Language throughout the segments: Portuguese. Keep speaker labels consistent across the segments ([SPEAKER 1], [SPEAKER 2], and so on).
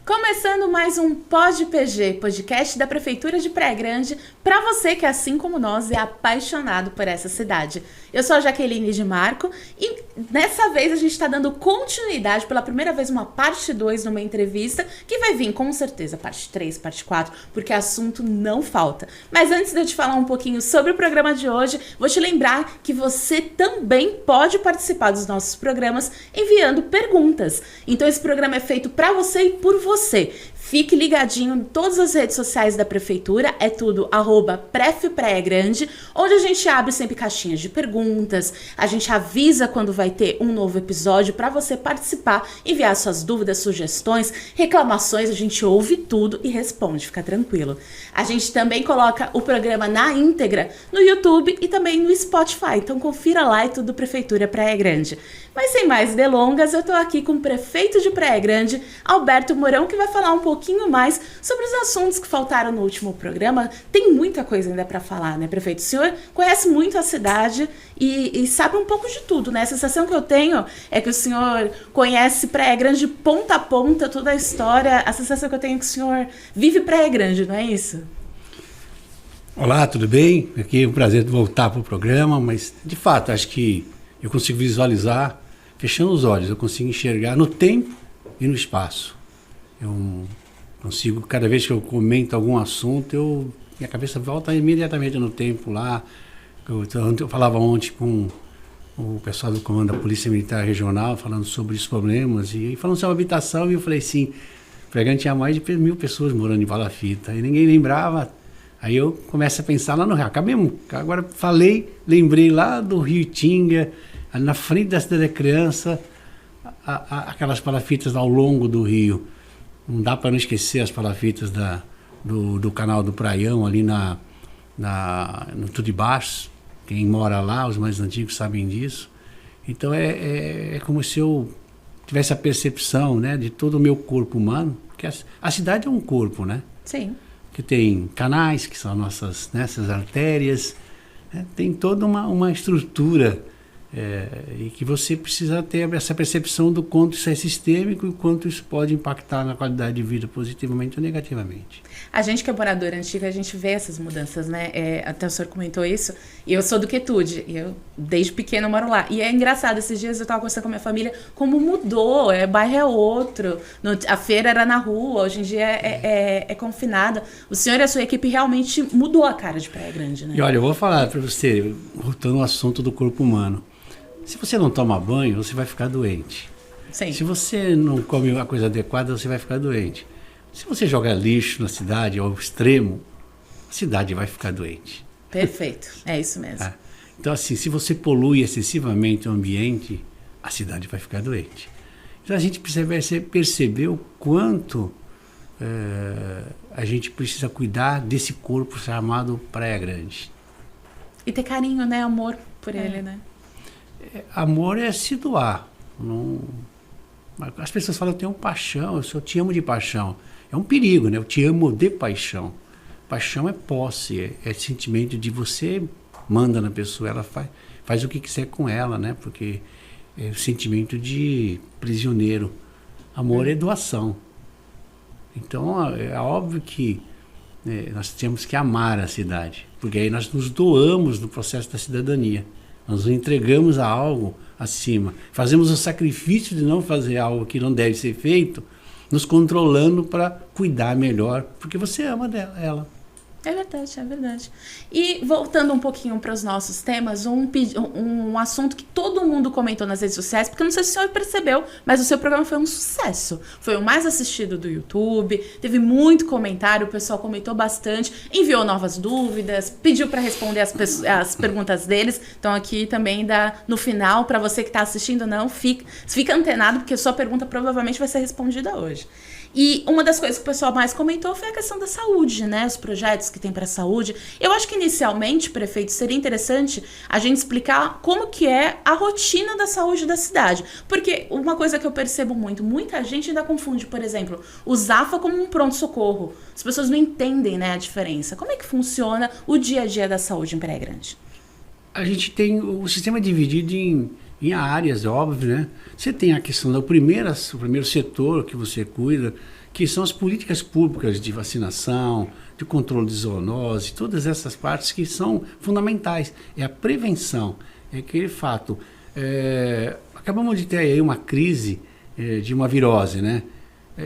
[SPEAKER 1] Começando mais um Pod PG, podcast da Prefeitura de Praia Grande, para você que, assim como nós, é apaixonado por essa cidade. Eu sou a Jaqueline de Marco e dessa vez a gente está dando continuidade, pela primeira vez, uma parte 2 numa entrevista, que vai vir com certeza parte 3, parte 4, porque assunto não falta. Mas antes de eu te falar um pouquinho sobre o programa de hoje, vou te lembrar que você também pode participar dos nossos programas enviando perguntas. Então esse programa é feito para você e por você. Fique ligadinho em todas as redes sociais da Prefeitura, é tudo @prefpraiagrande, onde a gente abre sempre caixinhas de perguntas, a gente avisa quando vai ter um novo episódio para você participar, enviar suas dúvidas, sugestões, reclamações, a gente ouve tudo e responde, fica tranquilo. A gente também coloca o programa na íntegra no YouTube e também no Spotify, então confira lá, é tudo Prefeitura Praia Grande. Mas sem mais delongas, eu tô aqui com o prefeito de Praia Grande, Alberto Mourão, que vai falar um pouquinho mais sobre os assuntos que faltaram no último programa. Tem muita coisa ainda para falar, né, prefeito? O senhor conhece muito a cidade e sabe um pouco de tudo, né? A sensação que eu tenho é que o senhor conhece Praia Grande de ponta a ponta, toda a história. A sensação que eu tenho é que o senhor vive Praia Grande, não é isso?
[SPEAKER 2] Olá, tudo bem? Aqui é um prazer voltar para o programa, mas de fato acho que eu consigo visualizar, fechando os olhos, eu consigo enxergar no tempo e no espaço. Eu consigo, cada vez que eu comento algum assunto, minha cabeça volta imediatamente no tempo lá. Eu falava ontem com o pessoal do comando da Polícia Militar Regional, falando sobre os problemas, e falando sobre habitação, e eu falei assim, Praia Grande tinha mais de 1.000 pessoas morando em Palafita, e ninguém lembrava. Aí eu começo a pensar lá no Rio. Agora lembrei lá do Rio Tinga, na frente da Cidade da Criança, aquelas palafitas ao longo do rio. Não dá para não esquecer as palafitas do canal do Praião, ali no Tudo de Baixo. Quem mora lá, os mais antigos sabem disso. Então é como se eu tivesse a percepção, né, de todo o meu corpo humano, porque a cidade é um corpo, né?
[SPEAKER 1] Sim.
[SPEAKER 2] Que tem canais, que são nossas artérias, né? Tem toda uma estrutura e que você precisa ter essa percepção do quanto isso é sistêmico e quanto isso pode impactar na qualidade de vida positivamente ou negativamente.
[SPEAKER 1] A gente que é moradora antiga, a gente vê essas mudanças, né? Até o senhor comentou isso, e eu sou do Quetude, e eu desde pequena moro lá. E é engraçado, esses dias eu estava conversando com a minha família, como mudou, bairro é outro, a feira era na rua, hoje em dia é confinada. O senhor e a sua equipe realmente mudou a cara de Praia Grande, né?
[SPEAKER 2] E olha, eu vou falar para você, voltando ao assunto do corpo humano. Se você não toma banho, você vai ficar doente.
[SPEAKER 1] Sim.
[SPEAKER 2] Se você não come a coisa adequada, você vai ficar doente. Se você jogar lixo na cidade ao extremo, a cidade vai ficar doente.
[SPEAKER 1] Perfeito, é isso mesmo.
[SPEAKER 2] Então, assim, se você polui excessivamente o ambiente, a cidade vai ficar doente. Então, a gente precisa perceber o quanto a gente precisa cuidar desse corpo chamado Praia Grande.
[SPEAKER 1] E ter carinho, né? Amor por ele, né?
[SPEAKER 2] Amor é se doar. As pessoas falam, eu tenho paixão, eu te amo de paixão. É um perigo, né? Eu te amo de paixão. Paixão é posse, é sentimento de você manda na pessoa, ela faz o que quiser com ela, né? Porque é o sentimento de prisioneiro. Amor é doação. Então, é óbvio que nós temos que amar a cidade, porque aí nós nos doamos no processo da cidadania. Nós nos entregamos a algo acima. Fazemos o sacrifício de não fazer algo que não deve ser feito, nos controlando para cuidar melhor, porque você ama ela.
[SPEAKER 1] É verdade, é verdade. E voltando um pouquinho para os nossos temas, um assunto que todo mundo comentou nas redes sociais, porque eu não sei se o senhor percebeu, mas o seu programa foi um sucesso. Foi o mais assistido do YouTube, teve muito comentário, o pessoal comentou bastante, enviou novas dúvidas, pediu para responder as perguntas deles. Então aqui também no final, para você que está assistindo, não, fica antenado, porque sua pergunta provavelmente vai ser respondida hoje. E uma das coisas que o pessoal mais comentou foi a questão da saúde, né? Os projetos que tem para a saúde. Eu acho que inicialmente, prefeito, seria interessante a gente explicar como que é a rotina da saúde da cidade. Porque uma coisa que eu percebo muita gente ainda confunde, por exemplo, o Zafa como um pronto-socorro. As pessoas não entendem, né, a diferença. Como é que funciona o dia a dia da saúde em Praia Grande?
[SPEAKER 2] A gente tem o sistema dividido em áreas, óbvio, né? Você tem a questão do primeiro setor que você cuida, que são as políticas públicas de vacinação, de controle de zoonose, todas essas partes que são fundamentais. É a prevenção, é aquele fato. Acabamos de ter aí uma crise de uma virose, né?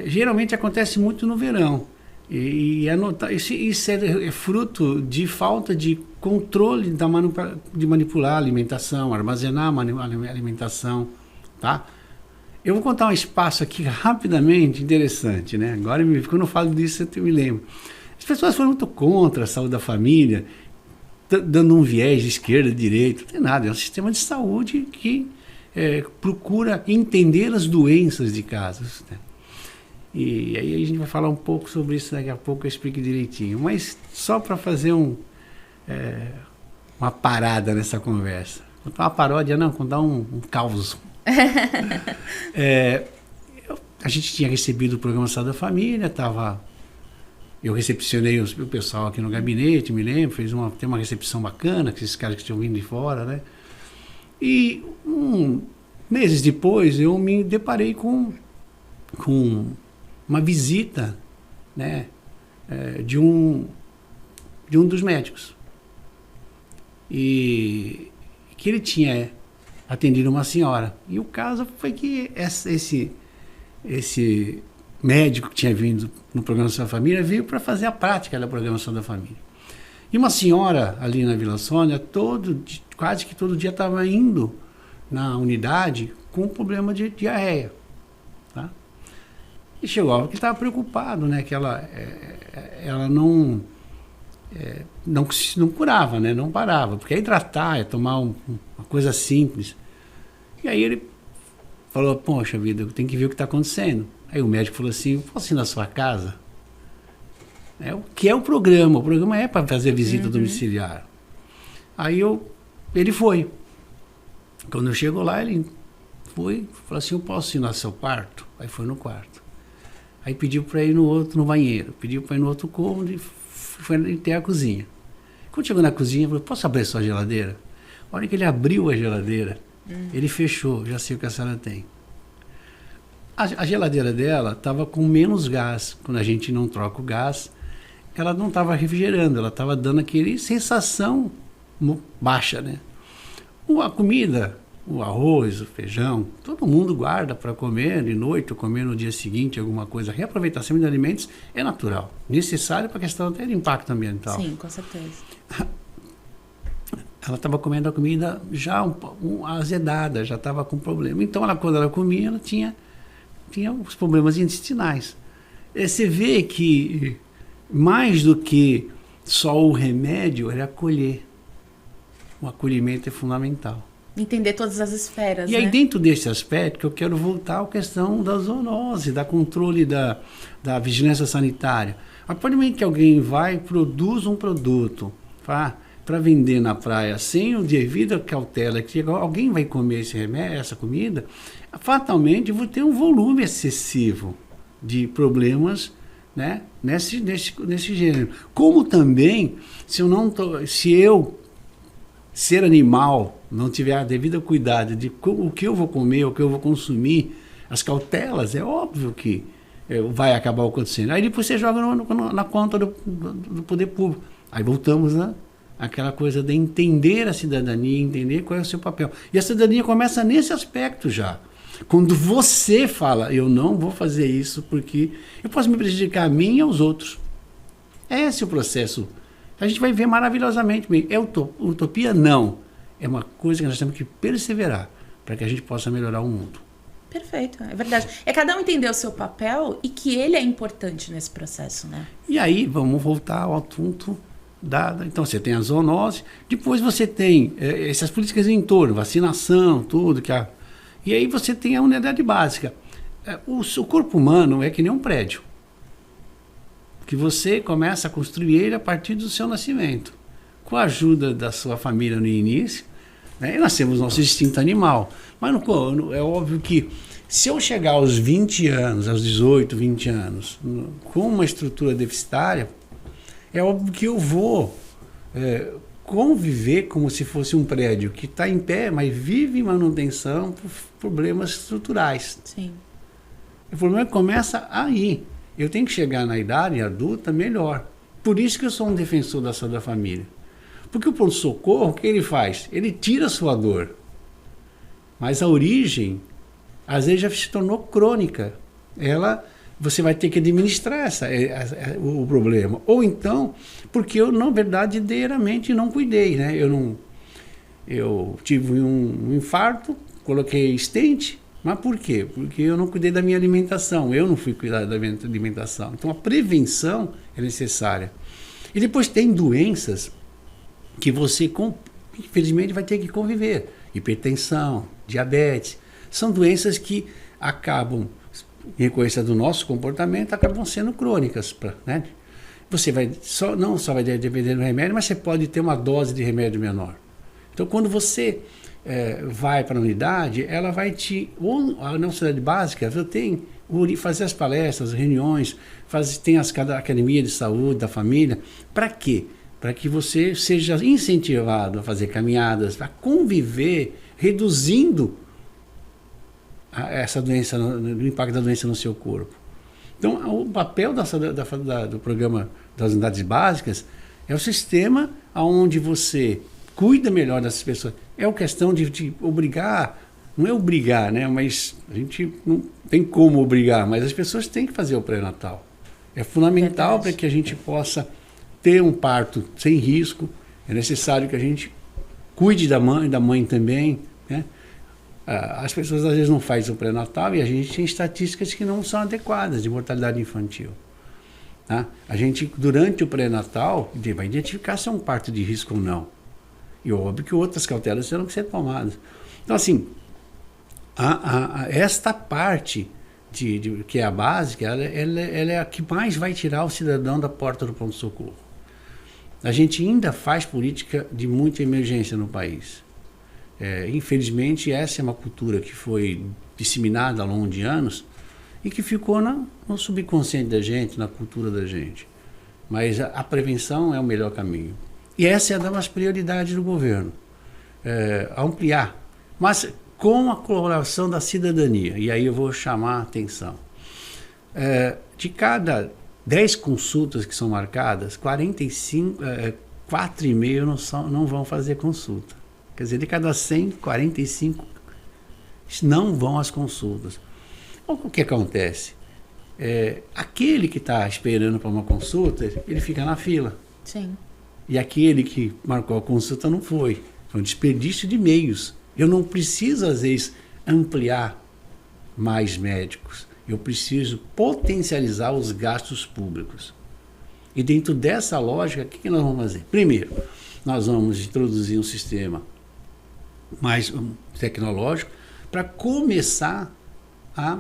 [SPEAKER 2] Geralmente acontece muito no verão. Isso é fruto de falta de controle de manipular a alimentação, armazenar a alimentação, tá? Eu vou contar um espaço aqui rapidamente interessante, né? Agora, quando eu falo disso, eu me lembro. As pessoas foram muito contra a saúde da família, dando um viés de esquerda, de direita, não tem nada. É um sistema de saúde que procura entender as doenças de casa, né? E aí a gente vai falar um pouco sobre isso daqui a pouco, eu explico direitinho. Mas só para fazer uma parada nessa conversa. Contar uma paródia, não, contar um caos. A gente tinha recebido o programa Saúde da Família, eu recepcionei o pessoal aqui no gabinete, me lembro, tem uma recepção bacana, com esses caras que tinham vindo de fora, né? E meses depois eu me deparei com uma visita, né, de um dos médicos. E que ele tinha atendido uma senhora. E o caso foi que esse médico que tinha vindo no Programação da Família veio para fazer a prática da Programação da Família. E uma senhora ali na Vila Sônia, quase que todo dia estava indo na unidade com problema de diarreia. Tá? E chegou a hora que estava preocupado, né? Que ela não curava, né? Não parava. Porque é hidratar, é tomar uma coisa simples. E aí ele falou, poxa vida, eu tenho que ver o que está acontecendo. Aí o médico falou assim, posso ir na sua casa? O que é o programa? O programa é para fazer visita domiciliar. Aí ele foi. Quando eu chego lá, ele falou assim, eu posso ir no seu quarto? Aí foi no quarto. Aí pediu para ir no banheiro, pediu para ir no outro cômodo e foi até a cozinha. Quando chegou na cozinha, falou, posso abrir a sua geladeira? A hora que ele abriu a geladeira, ele fechou, já sei o que a senhora tem. A geladeira dela estava com menos gás. Quando a gente não troca o gás, ela não estava refrigerando, ela estava dando aquele sensação baixa, né? A comida, o arroz, o feijão, todo mundo guarda para comer de noite ou comer no dia seguinte alguma coisa. Reaproveitação de alimentos é natural, necessário para a questão até de impacto ambiental.
[SPEAKER 1] Sim, com certeza.
[SPEAKER 2] Ela estava comendo a comida já azedada, já estava com problema. Então, quando ela comia, ela tinha os problemas intestinais. Você vê que mais do que só o remédio, era acolher. O acolhimento é fundamental.
[SPEAKER 1] Entender todas as esferas,
[SPEAKER 2] E aí, dentro desse aspecto, eu quero voltar à questão da zoonose, da controle da vigilância sanitária. A partir do momento que alguém produz um produto para vender na praia sem o devido cautela, que alguém vai comer essa comida, fatalmente vou ter um volume excessivo de problemas, né, nesse gênero. Como também, se eu ser animal, não tiver a devida cuidado de o que eu vou comer, o que eu vou consumir, as cautelas, é óbvio que vai acabar acontecendo. Aí depois você joga na conta do poder público. Aí voltamos àquela coisa de entender a cidadania, entender qual é o seu papel. E a cidadania começa nesse aspecto já. Quando você fala, eu não vou fazer isso porque eu posso me prejudicar a mim e aos outros. Esse é o processo. A gente vai ver maravilhosamente bem. É utopia? Não. É uma coisa que nós temos que perseverar para que a gente possa melhorar o mundo.
[SPEAKER 1] Perfeito, é verdade. É cada um entender o seu papel e que ele é importante nesse processo, né?
[SPEAKER 2] E aí, vamos voltar ao assunto então, você tem a zoonose, depois você tem essas políticas em entorno, vacinação, tudo. E aí você tem a unidade básica. O corpo humano é que nem um prédio, que você começa a construir ele a partir do seu nascimento. Com a ajuda da sua família no início, né, nós temos nosso instinto animal. Mas é óbvio que se eu chegar aos 20 anos, aos 18, 20 anos, com uma estrutura deficitária, é óbvio que eu vou conviver como se fosse um prédio que está em pé, mas vive em manutenção por problemas estruturais.
[SPEAKER 1] Sim.
[SPEAKER 2] O problema começa aí. Eu tenho que chegar na idade adulta melhor. Por isso que eu sou um defensor da saúde da família. Porque o pronto-socorro, o que ele faz? Ele tira a sua dor. Mas a origem, às vezes, já se tornou crônica. Você vai ter que administrar o problema. Ou então, porque eu, na verdade, verdadeiramente não cuidei, né? Eu tive um infarto, coloquei stent, mas por quê? Porque eu não cuidei da minha alimentação, eu não fui cuidar da minha alimentação. Então, a prevenção é necessária. E depois tem doenças que você, infelizmente, vai ter que conviver. Hipertensão, diabetes, são doenças que acabam, em decorrência do nosso comportamento, acabam sendo crônicas, né? Você não só vai depender do remédio, mas você pode ter uma dose de remédio menor. Então, quando você vai para a unidade, ela vai na unidade básica, você tem fazer as palestras, reuniões, tem as academia de saúde da família. Para quê? Para que você seja incentivado a fazer caminhadas, a conviver, reduzindo essa doença, o impacto da doença no seu corpo. Então, o papel do programa das unidades básicas é o sistema onde você cuida melhor dessas pessoas. É uma questão de obrigar, não é obrigar, né? Mas a gente não tem como obrigar, mas as pessoas têm que fazer o pré-natal. É fundamental para que a gente possa ter um parto sem risco. É necessário que a gente cuide da mãe também, né? As pessoas às vezes não fazem o pré-natal e a gente tem estatísticas que não são adequadas de mortalidade infantil. Tá? A gente, durante o pré-natal, vai identificar se é um parto de risco ou não. E óbvio que outras cautelas terão que ser tomadas. Então, assim, esta parte que é a básica, ela é a que mais vai tirar o cidadão da porta do pronto-socorro. A gente ainda faz política de muita emergência no país. Infelizmente, essa é uma cultura que foi disseminada ao longo de anos e que ficou no subconsciente da gente, na cultura da gente. Mas a prevenção é o melhor caminho. E essa é uma das prioridades do governo. Ampliar, mas com a colaboração da cidadania. E aí eu vou chamar a atenção. De cada 10 consultas que são marcadas, 4,5 não vão fazer consulta. Quer dizer, de cada 100, 45 não vão às consultas. O que acontece? Aquele que está esperando para uma consulta, ele fica na fila.
[SPEAKER 1] Sim.
[SPEAKER 2] E aquele que marcou a consulta não foi. É um desperdício de meios. Eu não preciso, às vezes, ampliar mais médicos. Eu preciso potencializar os gastos públicos. E dentro dessa lógica, o que nós vamos fazer? Primeiro, nós vamos introduzir um sistema mais tecnológico para começar a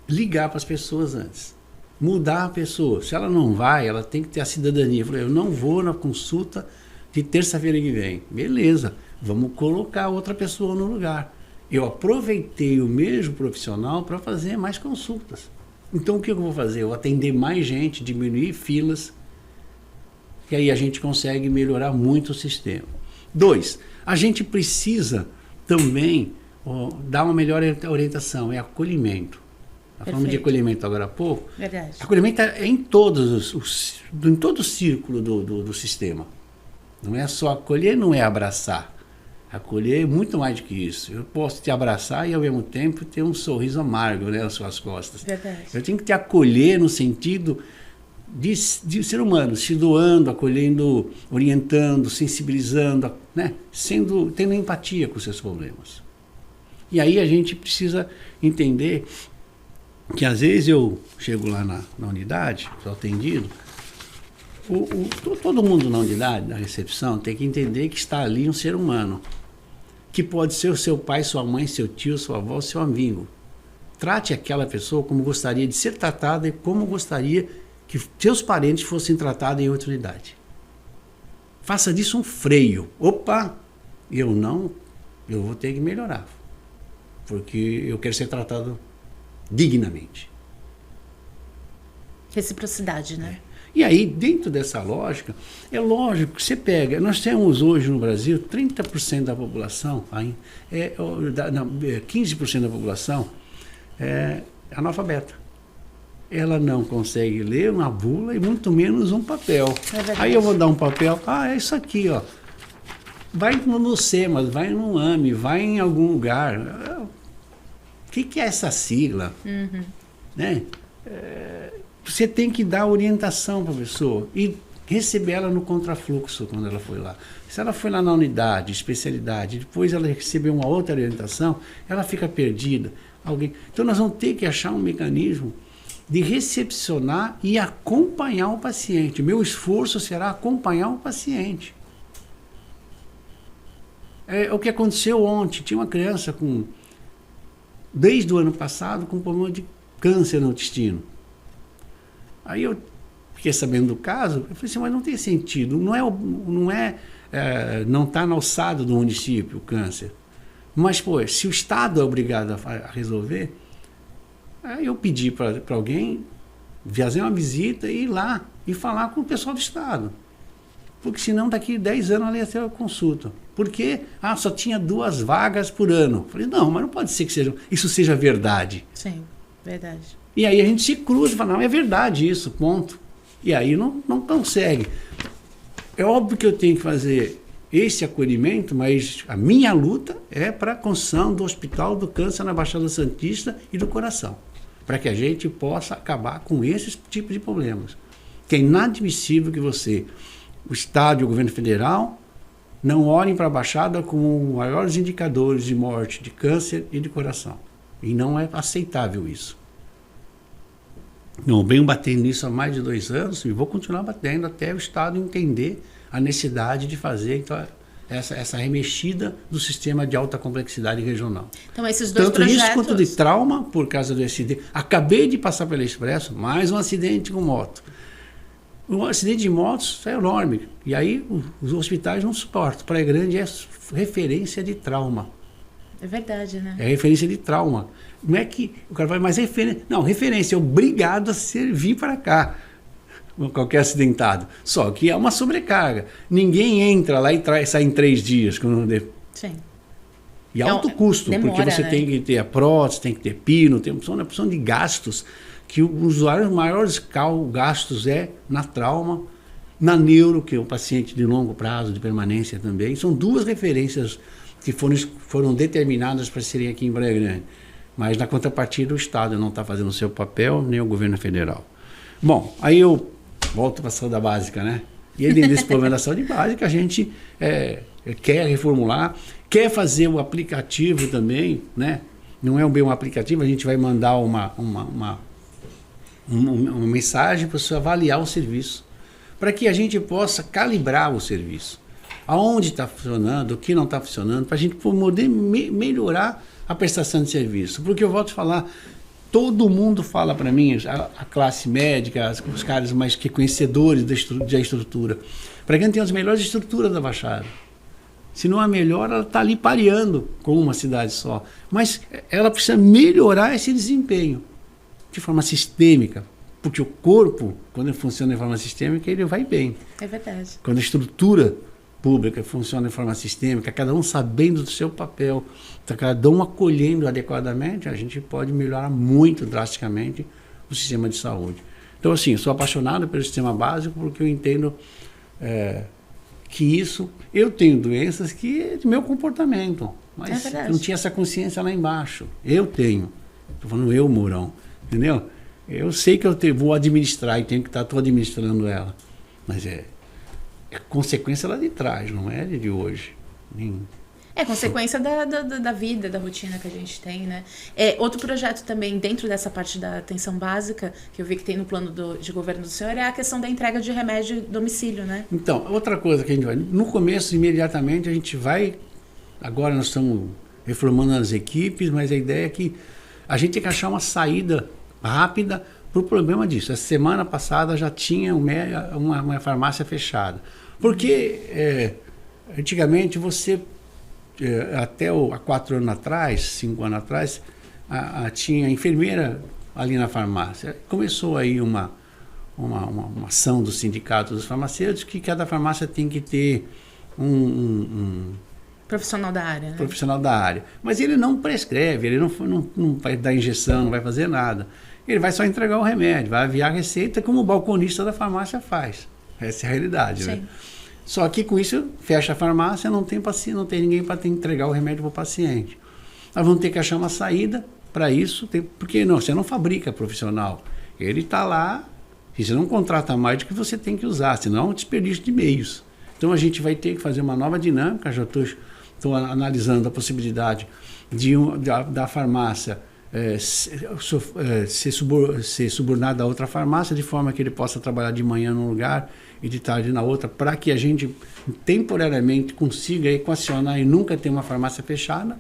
[SPEAKER 2] ligar para as pessoas antes. Mudar a pessoa. Se ela não vai, ela tem que ter a cidadania. Eu não vou na consulta de terça-feira que vem. Beleza, vamos colocar outra pessoa no lugar. Eu aproveitei o mesmo profissional para fazer mais consultas. Então o que eu vou fazer? Eu vou atender mais gente, diminuir filas, e aí a gente consegue melhorar muito o sistema. 2, a gente precisa também dar uma melhor orientação, é acolhimento. Nós falamos de acolhimento agora há pouco.
[SPEAKER 1] Verdade.
[SPEAKER 2] Acolhimento é em todo o círculo do sistema. Não é só acolher, não é abraçar. Acolher é muito mais do que isso. Eu posso te abraçar e ao mesmo tempo ter um sorriso amargo, né, nas suas costas.
[SPEAKER 1] Verdade.
[SPEAKER 2] Eu tenho que te acolher no sentido de ser humano, se doando, acolhendo, orientando, sensibilizando, né, tendo empatia com os seus problemas. E aí a gente precisa entender que às vezes eu chego lá na unidade, sou atendido, todo mundo na unidade, na recepção, tem que entender que está ali um ser humano, que pode ser o seu pai, sua mãe, seu tio, sua avó, seu amigo. Trate aquela pessoa como gostaria de ser tratada e como gostaria que seus parentes fossem tratados em outra unidade. Faça disso um freio. Opa, eu vou ter que melhorar, porque eu quero ser tratado dignamente.
[SPEAKER 1] Reciprocidade, né?
[SPEAKER 2] E aí, dentro dessa lógica, é lógico que você pega... Nós temos hoje no Brasil 30% da população, 15% da população é analfabeta. Ela não consegue ler uma bula e muito menos um papel. Aí eu vou dar um papel, é isso aqui, ó. Vai no SEMAS, vai no AME, vai em algum lugar. O que é essa sigla?
[SPEAKER 1] Uhum.
[SPEAKER 2] Né? Você tem que dar orientação para a pessoa e receber ela no contrafluxo quando ela foi lá. Se ela foi lá na unidade, especialidade, depois ela recebeu uma outra orientação, ela fica perdida. Então nós vamos ter que achar um mecanismo de recepcionar e acompanhar o paciente. Meu esforço será acompanhar o paciente. É o que aconteceu ontem. Tinha uma criança desde o ano passado com problema de câncer no intestino. Aí eu fiquei sabendo do caso, eu falei assim, mas não tem sentido, não está na alçada do município o câncer. Mas, se o Estado é obrigado a resolver, aí eu pedi para alguém fazer uma visita e ir lá e falar com o pessoal do Estado. Porque senão daqui 10 anos ela ia ter a consulta. Por quê? Só tinha 2 vagas por ano. Eu falei, não, mas não pode ser que isso seja verdade.
[SPEAKER 1] Sim, verdade.
[SPEAKER 2] E aí a gente se cruza e fala, não, é verdade isso, ponto. E aí não consegue. É óbvio que eu tenho que fazer esse acolhimento, mas a minha luta é para a construção do Hospital do Câncer na Baixada Santista e do Coração, para que a gente possa acabar com esses tipos de problemas. Que é inadmissível que o Estado e o governo federal, não olhem para a Baixada como os maiores indicadores de morte de câncer e de coração. E não é aceitável isso. Eu venho batendo nisso há mais de 2 anos e vou continuar batendo até o Estado entender a necessidade de fazer essa remexida do sistema de alta complexidade regional.
[SPEAKER 1] Então, esses dois
[SPEAKER 2] Tanto
[SPEAKER 1] projetos...
[SPEAKER 2] isso quanto de trauma, por causa do acidente. Acabei de passar pela Expresso, mais um acidente com moto. O acidente de motos é enorme. E aí os hospitais não suportam. Praia Grande é referência de trauma.
[SPEAKER 1] É verdade, né?
[SPEAKER 2] É referência de trauma. Não é que o cara vai, mas é referência. Não, referência, é obrigado a vir para cá. Qualquer acidentado. Só que é uma sobrecarga. Ninguém entra lá e sai em 3 dias.
[SPEAKER 1] Sim.
[SPEAKER 2] E alto custo,
[SPEAKER 1] demora,
[SPEAKER 2] porque você tem que ter a prótese, tem que ter pino, tem uma opção de gastos, que o usuário maiores gastos é na trauma, na neuro, que é o paciente de longo prazo, de permanência também. São 2 referências que foram determinadas para serem aqui em Praia Grande. Mas na contrapartida o Estado não está fazendo o seu papel, nem o governo federal. Bom, aí eu volto para a saúde básica, né? E aí dentro desse problema da saúde básica a gente quer reformular, quer fazer o aplicativo também, né? Não é bem um aplicativo, a gente vai mandar uma mensagem para você avaliar o serviço, para que a gente possa calibrar o serviço. Aonde está funcionando, o que não está funcionando, para a gente poder melhorar a prestação de serviço. Porque eu volto a falar, todo mundo fala para mim, a classe médica, os caras mais que conhecedores da estrutura, para quem tem as melhores estruturas da Baixada. Se não a melhor, ela está ali pareando com uma cidade só. Mas ela precisa melhorar esse desempenho de forma sistêmica. Porque o corpo, quando ele funciona de forma sistêmica, ele vai bem.
[SPEAKER 1] É verdade.
[SPEAKER 2] Quando a estrutura pública funciona de forma sistêmica, cada um sabendo do seu papel, cada um acolhendo adequadamente, a gente pode melhorar muito drasticamente o sistema de saúde. Então, assim, eu sou apaixonado pelo sistema básico porque eu entendo que eu tenho doenças que é do meu comportamento, mas não tinha essa consciência lá embaixo. Eu tenho. Estou falando eu, Mourão, entendeu? Eu sei que vou administrar e estou administrando ela, mas é consequência lá de trás, não é de hoje.
[SPEAKER 1] É consequência da vida, da rotina que a gente tem, né? Outro projeto também, dentro dessa parte da atenção básica, que eu vi que tem no plano de governo do senhor, é a questão da entrega de remédio em domicílio, né? Então,
[SPEAKER 2] outra coisa que a gente vai... No começo, imediatamente, a gente vai... Agora nós estamos reformando as equipes, mas a ideia é que a gente tem que achar uma saída rápida para o problema disso. Essa semana passada já tinha uma farmácia fechada. Porque antigamente você... até há 4 anos atrás, 5 anos atrás, tinha enfermeira ali na farmácia. Começou aí uma uma ação do sindicato dos farmacêuticos que cada farmácia tem que ter um
[SPEAKER 1] profissional da área, né?
[SPEAKER 2] Profissional da área. Mas ele não prescreve, ele não vai dar injeção, não vai fazer nada. Ele vai só entregar o remédio, vai aviar a receita como o balconista da farmácia faz. Essa é a realidade, né? Só que com isso, fecha a farmácia, não tem ninguém para entregar o remédio para o paciente. Nós vamos ter que achar uma saída para isso, porque você não fabrica profissional. Ele está lá, e você não contrata mais do que você tem que usar, senão é um desperdício de meios. Então a gente vai ter que fazer uma nova dinâmica, já estou analisando a possibilidade da farmácia ser subordinada a outra farmácia, de forma que ele possa trabalhar de manhã num lugar e de tarde na outra, para que a gente temporariamente consiga equacionar e nunca ter uma farmácia fechada,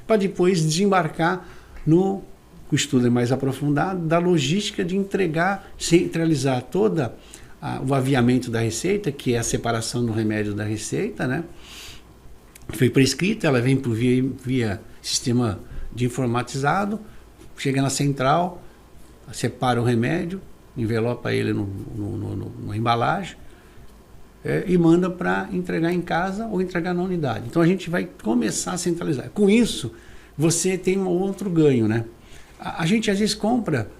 [SPEAKER 2] para depois desembarcar no estudo mais aprofundado da logística de centralizar todo o aviamento da receita, que é a separação do remédio da receita, né? Foi prescrita, ela vem por via sistema de informatizado, chega na central, separa o remédio, envelopa ele numa embalagem e manda para entregar em casa ou entregar na unidade. Então a gente vai começar a centralizar. Com isso, você tem um outro ganho, né? A gente às vezes compra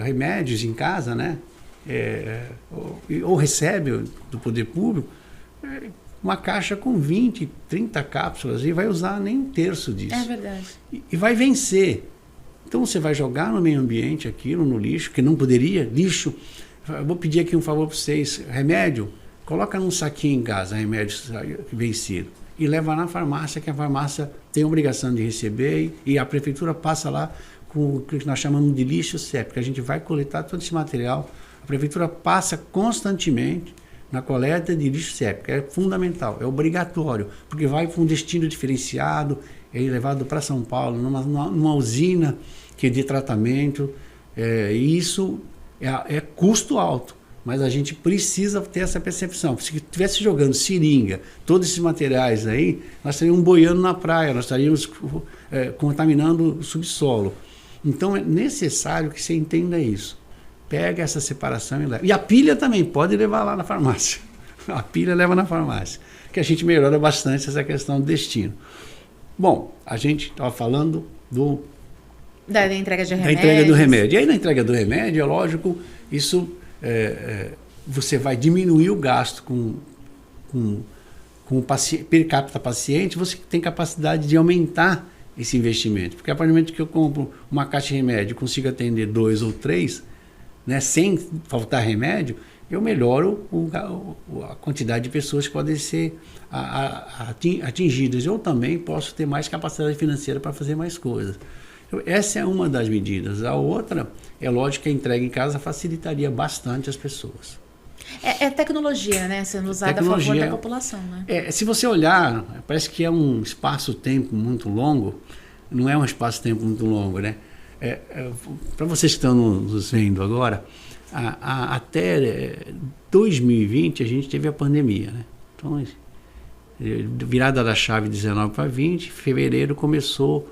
[SPEAKER 2] remédios em casa, né? Ou recebe do poder público uma caixa com 20, 30 cápsulas e vai usar nem um terço disso.
[SPEAKER 1] É verdade.
[SPEAKER 2] E vai vencer. Então você vai jogar no meio ambiente aquilo, no lixo, que não poderia, lixo. Eu vou pedir aqui um favor para vocês, remédio, coloca num saquinho em casa, remédio vencido, e leva na farmácia, que a farmácia tem a obrigação de receber, e a prefeitura passa lá com o que nós chamamos de lixo séptico. A gente vai coletar todo esse material, a prefeitura passa constantemente na coleta de lixo séptico. É fundamental, é obrigatório, porque vai para um destino diferenciado, é levado para São Paulo, numa usina que é de tratamento, e isso é custo alto, mas a gente precisa ter essa percepção. Se estivesse jogando seringa, todos esses materiais aí, nós estaríamos boiando na praia, nós estaríamos contaminando o subsolo. Então é necessário que você entenda isso. Pega essa separação e leva. E a pilha também pode levar lá na farmácia. A pilha leva na farmácia, que a gente melhora bastante essa questão do destino. Bom, a gente estava falando
[SPEAKER 1] da entrega de remédio.
[SPEAKER 2] Da entrega do remédio. E aí na entrega do remédio, é lógico, isso você vai diminuir o gasto com o paciente, per capita paciente, você tem capacidade de aumentar esse investimento. Porque a partir do momento que eu compro uma caixa de remédio e consigo atender 2 ou 3, né, sem faltar remédio, eu melhoro a quantidade de pessoas que podem ser atingidas. Eu também posso ter mais capacidade financeira para fazer mais coisas. Então, essa é uma das medidas. A outra, é lógico que a entrega em casa facilitaria bastante as pessoas.
[SPEAKER 1] É tecnologia, né? Sendo usada a favor da população, né?
[SPEAKER 2] Se você olhar, parece que é um espaço-tempo muito longo. Não é um espaço-tempo muito longo, né? Para vocês que estão nos vendo agora, até 2020 a gente teve a pandemia, né? Então, virada da chave 19 para 20, fevereiro começou,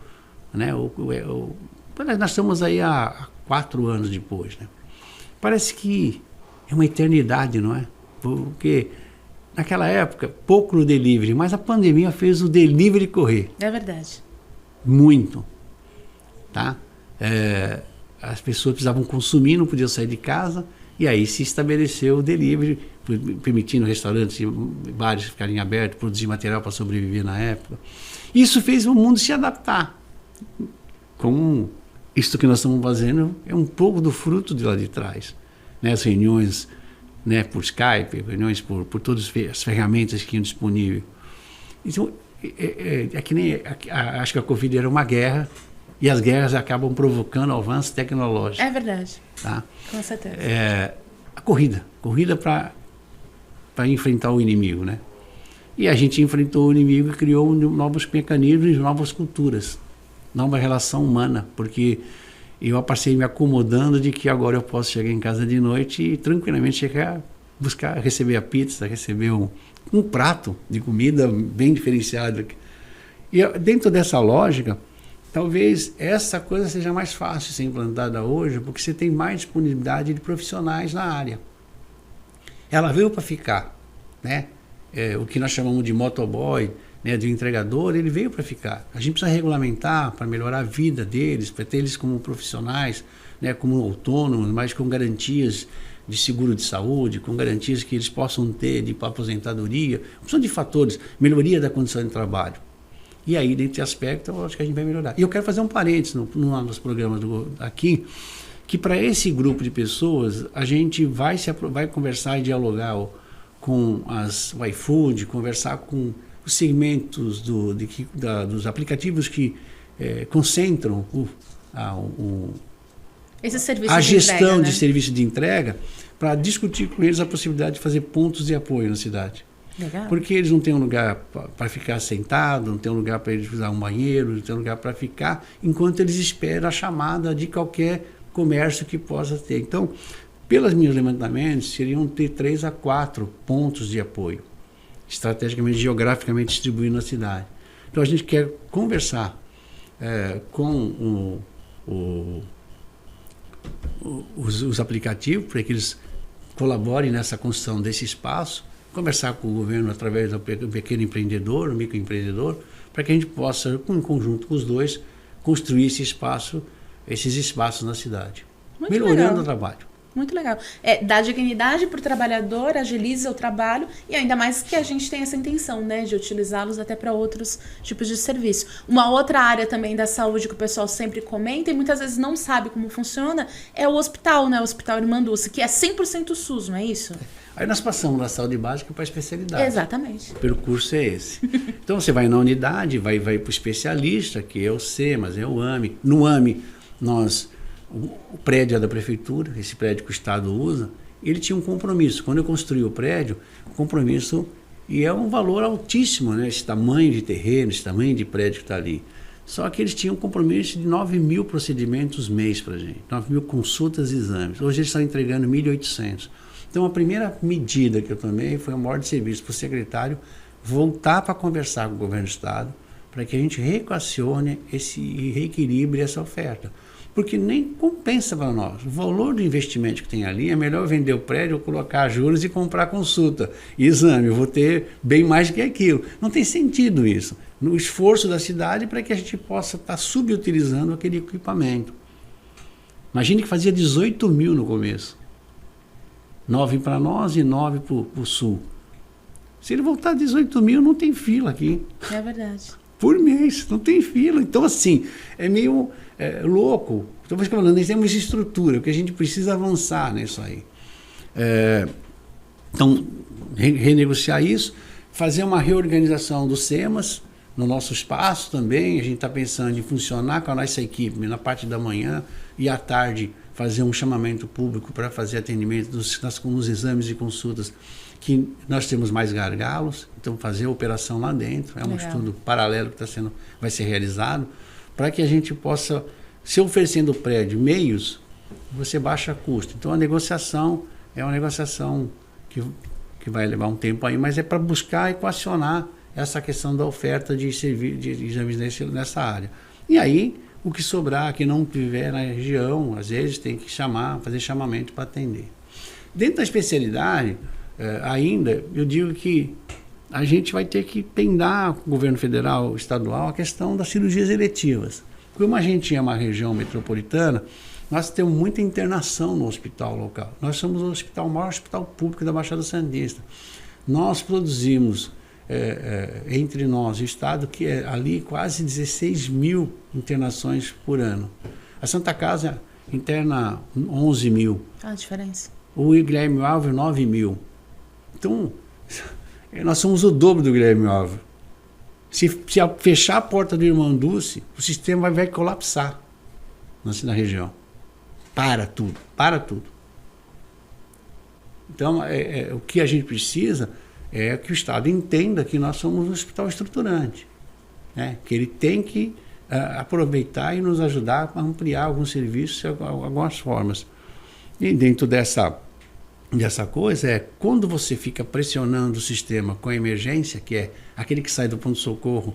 [SPEAKER 2] né? Nós estamos aí há 4 anos depois, né? Parece que é uma eternidade, não é? Porque naquela época, pouco no delivery, mas a pandemia fez o delivery correr.
[SPEAKER 1] É verdade.
[SPEAKER 2] Muito. Tá? As pessoas precisavam consumir, não podiam sair de casa, e aí se estabeleceu o delivery, permitindo restaurantes e bares ficarem abertos, produzir material para sobreviver na época. Isso fez o mundo se adaptar. Como isso que nós estamos fazendo é um pouco do fruto de lá de trás. Né? As reuniões, né, por Skype, reuniões por todas as ferramentas que tinham disponível. Então, que nem, acho que a Covid era uma guerra, e as guerras acabam provocando avanços tecnológicos.
[SPEAKER 1] É verdade.
[SPEAKER 2] Tá?
[SPEAKER 1] Com certeza.
[SPEAKER 2] A corrida para enfrentar o inimigo, né? E a gente enfrentou o inimigo e criou novos mecanismos, novas culturas, nova relação humana, porque eu passei me acomodando de que agora eu posso chegar em casa de noite e tranquilamente chegar, receber a pizza, receber um prato de comida bem diferenciado. E dentro dessa lógica, talvez essa coisa seja mais fácil de ser implantada hoje, porque você tem mais disponibilidade de profissionais na área. Ela veio para ficar, né? O que nós chamamos de motoboy, né, de entregador, ele veio para ficar. A gente precisa regulamentar para melhorar a vida deles, para ter eles como profissionais, né, como autônomos, mas com garantias de seguro de saúde, com garantias que eles possam ter de aposentadoria, opção de fatores, melhoria da condição de trabalho. E aí, dentro aspecto, eu acho que a gente vai melhorar. E eu quero fazer um parênteses num dos programas aqui, que para esse grupo de pessoas, a gente vai conversar e dialogar com o iFood, conversar com os segmentos dos aplicativos que concentram
[SPEAKER 1] esse serviço
[SPEAKER 2] a
[SPEAKER 1] de
[SPEAKER 2] gestão
[SPEAKER 1] entrega, né?
[SPEAKER 2] de serviço de entrega, para discutir com eles a possibilidade de fazer pontos de apoio na cidade.
[SPEAKER 1] Legal.
[SPEAKER 2] Porque eles não têm um lugar para ficar sentado, não tem um lugar para eles usar um banheiro, não tem um lugar para ficar, enquanto eles esperam a chamada de qualquer comércio que possa ter. Então, pelos meus levantamentos, seriam ter 3 a 4 pontos de apoio, estrategicamente, geograficamente distribuídos na cidade. Então, a gente quer conversar com os aplicativos, para que eles colaborem nessa construção desse espaço, conversar com o governo através do pequeno empreendedor, o microempreendedor, para que a gente possa, em conjunto com os dois, construir esses espaços na cidade,
[SPEAKER 1] Muito
[SPEAKER 2] melhorando
[SPEAKER 1] legal.
[SPEAKER 2] o trabalho.
[SPEAKER 1] Muito legal. Dá dignidade para o trabalhador, agiliza o trabalho e ainda mais que a gente tem essa intenção, né, de utilizá-los até para outros tipos de serviço. Uma outra área também da saúde que o pessoal sempre comenta e muitas vezes não sabe como funciona é o hospital, né, o Hospital Irmã Dulce, que é 100% SUS, não é isso?
[SPEAKER 2] Aí nós passamos da saúde básica para a especialidade.
[SPEAKER 1] Exatamente.
[SPEAKER 2] O percurso é esse. Então você vai na unidade, vai para o especialista, que é o SEMAS, é o AME. No AME, o prédio é da prefeitura, esse prédio que o Estado usa, ele tinha um compromisso. Quando eu construí o prédio, o compromisso, e é um valor altíssimo, né? Esse tamanho de terreno, esse tamanho de prédio que está ali. Só que eles tinham um compromisso de 9 mil procedimentos mês para a gente, 9 mil consultas e exames. Hoje eles estão entregando 1.800. Então a primeira medida que eu tomei foi uma ordem de serviço para o secretário voltar para conversar com o governo do Estado, para que a gente reequacione e reequilibre essa oferta. Porque nem compensa para nós. O valor do investimento que tem ali é melhor vender o prédio, colocar juros e comprar consulta e exame. Eu vou ter bem mais do que aquilo. Não tem sentido isso. No esforço da cidade para que a gente possa estar subutilizando aquele equipamento. Imagine que fazia 18 mil no começo. 9 para nós e 9 para o sul. Se ele voltar a 18 mil, não tem fila aqui.
[SPEAKER 1] É verdade.
[SPEAKER 2] Por mês, não tem fila. Então, assim, é meio louco. Então, falando, nós temos estrutura, porque a gente precisa avançar nisso aí. Então, renegociar isso, fazer uma reorganização dos SEMAS, no nosso espaço também. A gente está pensando em funcionar com a nossa equipe na parte da manhã e à tarde fazer um chamamento público para fazer atendimento nos exames e consultas que nós temos mais gargalos, então fazer a operação lá dentro, um estudo paralelo que vai ser realizado, para que a gente possa, se oferecendo o prédio meios, você baixa custo. Então a negociação é uma negociação que vai levar um tempo aí, mas é para buscar equacionar essa questão da oferta de exames nessa área. E aí, o que sobrar, que não tiver na região, às vezes tem que fazer chamamento para atender. Dentro da especialidade, ainda, eu digo que a gente vai ter que pendar com o governo federal, estadual, a questão das cirurgias eletivas. Como a gente é uma região metropolitana, nós temos muita internação no hospital local. Nós somos o maior hospital público da Baixada Santista. Nós produzimos, entre nós e o Estado, que é ali quase 16 mil internações por ano. A Santa Casa interna 11 mil.
[SPEAKER 1] A diferença.
[SPEAKER 2] O Guilherme Álvaro, 9 mil. Então, nós somos o dobro do Guilherme Álvaro. Se fechar a porta do Irmã Dulce, o sistema vai colapsar na região. Para tudo. Então, o que a gente precisa é que o Estado entenda que nós somos um hospital estruturante, né? Que ele tem que aproveitar e nos ajudar a ampliar alguns serviços, algumas formas. E dentro dessa coisa quando você fica pressionando o sistema com a emergência, que é aquele que sai do pronto-socorro,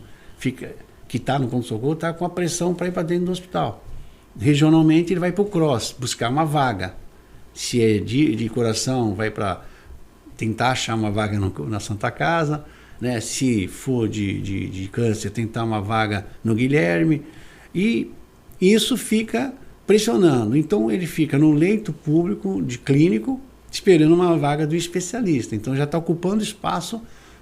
[SPEAKER 2] que está no pronto-socorro está com a pressão para ir para dentro do hospital. Regionalmente, ele vai para o CROSS, buscar uma vaga. Se é de coração, vai para tentar achar uma vaga na Santa Casa, né? Se for de câncer, tentar uma vaga no Guilherme. E isso fica pressionando. Então, ele fica no leito público de clínico, esperando uma vaga do especialista. Então, já está ocupando espaço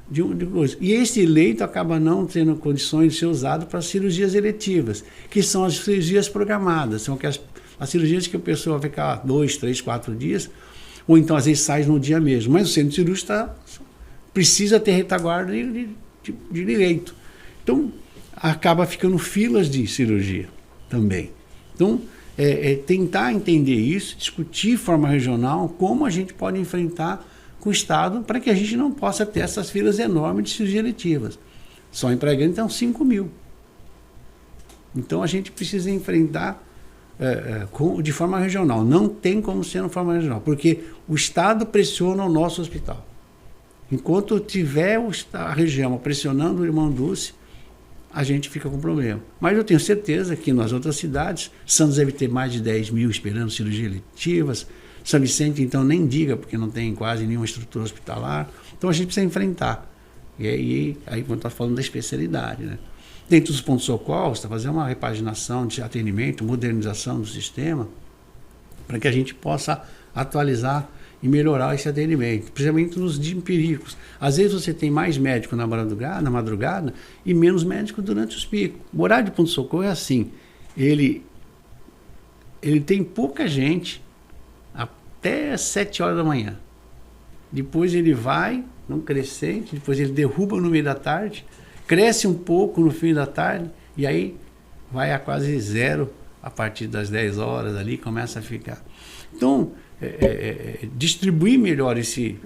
[SPEAKER 2] de coisa. E esse leito acaba não tendo condições de ser usado para cirurgias eletivas, que são as cirurgias programadas. São as cirurgias que a pessoa vai ficar 2, 3, 4 dias, ou então às vezes sai no dia mesmo. Mas o centro cirúrgico precisa ter retaguarda de direito. Então, acaba ficando filas de cirurgia também. Então, tentar entender isso, discutir de forma regional como a gente pode enfrentar com o Estado para que a gente não possa ter essas filas enormes de cirurgias eletivas. Só em Praia Grande estão 5 mil. Então, a gente precisa enfrentar de forma regional. Não tem como ser de forma regional, porque o Estado pressiona o nosso hospital. Enquanto tiver a região pressionando o Irmão Dulce, a gente fica com problema. Mas eu tenho certeza que nas outras cidades, Santos deve ter mais de 10 mil esperando cirurgias eletivas, São Vicente, então, nem diga, porque não tem quase nenhuma estrutura hospitalar. Então, a gente precisa enfrentar. E aí quando está falando da especialidade, né? Dentro dos pontos socorros, está fazendo uma repaginação de atendimento, modernização do sistema, para que a gente possa atualizar e melhorar esse atendimento, principalmente nos dias perigos. Às vezes você tem mais médico na madrugada e menos médico durante os picos. O horário de ponto-socorro é assim, ele tem pouca gente até 7 horas da manhã. Depois ele vai num crescente, depois ele derruba no meio da tarde, cresce um pouco no fim da tarde e aí vai a quase zero a partir das 10 horas ali, começa a ficar. Então, distribuir melhor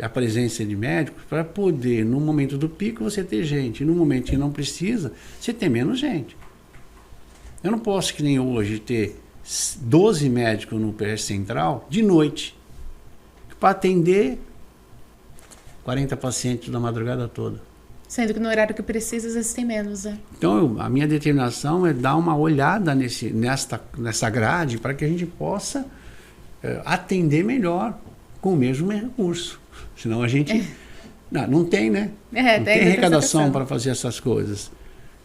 [SPEAKER 2] a presença de médicos para poder, no momento do pico, você ter gente. No momento que não precisa, você ter menos gente. Eu não posso, que nem hoje, ter 12 médicos no PS Central de noite para atender 40 pacientes da madrugada toda.
[SPEAKER 1] Sendo que no horário que precisa, às vezes tem menos, né?
[SPEAKER 2] Então, a minha determinação é dar uma olhada nessa grade para que a gente possa atender melhor com o mesmo recurso. Senão a gente... Não tem, né? Não tem arrecadação para fazer essas coisas.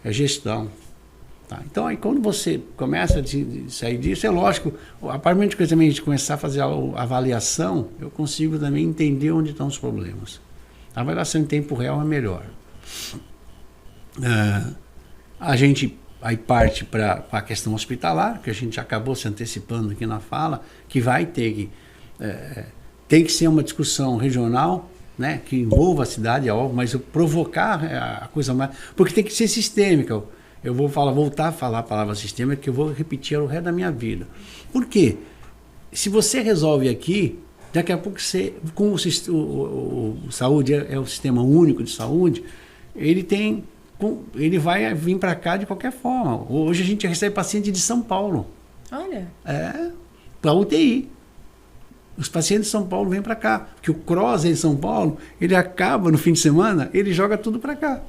[SPEAKER 2] É gestão. Tá? Então, aí, quando você começa a sair disso, é lógico, a partir do momento que a gente começar a fazer a avaliação, eu consigo também entender onde estão os problemas. A avaliação em tempo real é melhor. A gente aí parte para a questão hospitalar, que a gente acabou se antecipando aqui na fala, que vai ter que... tem que ser uma discussão regional, né, que envolva a cidade, é óbvio, mas provocar a coisa mais... Porque tem que ser sistêmica. Eu vou voltar a falar a palavra sistema, que eu vou repetir o resto da minha vida. Por quê? Se você resolve aqui, daqui a pouco você... Como o saúde é o sistema único de saúde, ele vai vir para cá de qualquer forma. Hoje a gente recebe paciente de São Paulo.
[SPEAKER 1] Olha.
[SPEAKER 2] Para UTI. Os pacientes de São Paulo vêm para cá. Porque o CROSS em São Paulo, ele acaba no fim de semana, ele joga tudo para cá.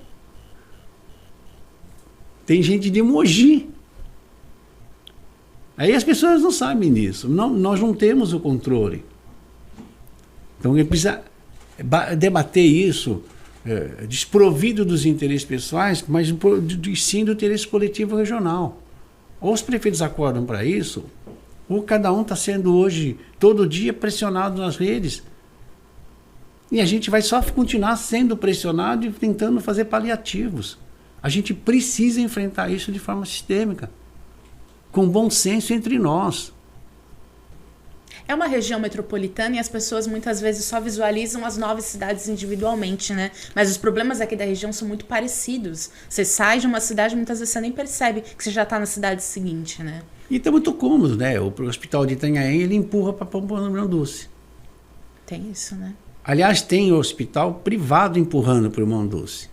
[SPEAKER 2] Tem gente de Mogi. Aí as pessoas não sabem disso. Nós não temos o controle. Então ele precisa debater isso, desprovido dos interesses pessoais, mas sim do interesse coletivo regional. Ou os prefeitos acordam para isso, ou cada um está sendo hoje, todo dia, pressionado nas redes. E a gente vai só continuar sendo pressionado e tentando fazer paliativos. A gente precisa enfrentar isso de forma sistêmica, com bom senso entre nós.
[SPEAKER 1] É uma região metropolitana e as pessoas muitas vezes só visualizam as 9 cidades individualmente, né? Mas os problemas aqui da região são muito parecidos. Você sai de uma cidade, muitas vezes você nem percebe que você já está na cidade seguinte, né?
[SPEAKER 2] E está muito cômodo, né? O hospital de Itanhaém, ele empurra para Pamplona do Rio Doce.
[SPEAKER 1] Tem isso, né?
[SPEAKER 2] Aliás, tem hospital privado empurrando para o Irmão Doce.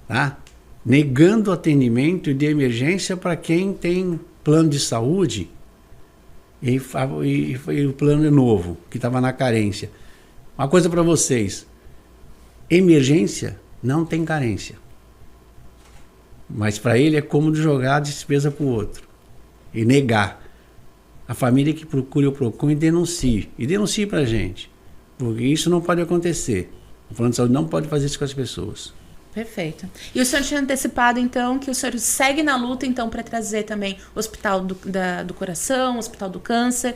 [SPEAKER 2] Tá? Negando atendimento de emergência para quem tem plano de saúde e o plano é novo, que estava na carência. Uma coisa para vocês, emergência não tem carência. Mas para ele é cômodo jogar a despesa para o outro e negar. A família que procure o PROCON e denuncie. E denuncie para a gente. Porque isso não pode acontecer. O plano de saúde não pode fazer isso com as pessoas.
[SPEAKER 1] Perfeito. E o senhor tinha antecipado, então, que o senhor segue na luta, então, para trazer também o Hospital do Coração, o Hospital do Câncer.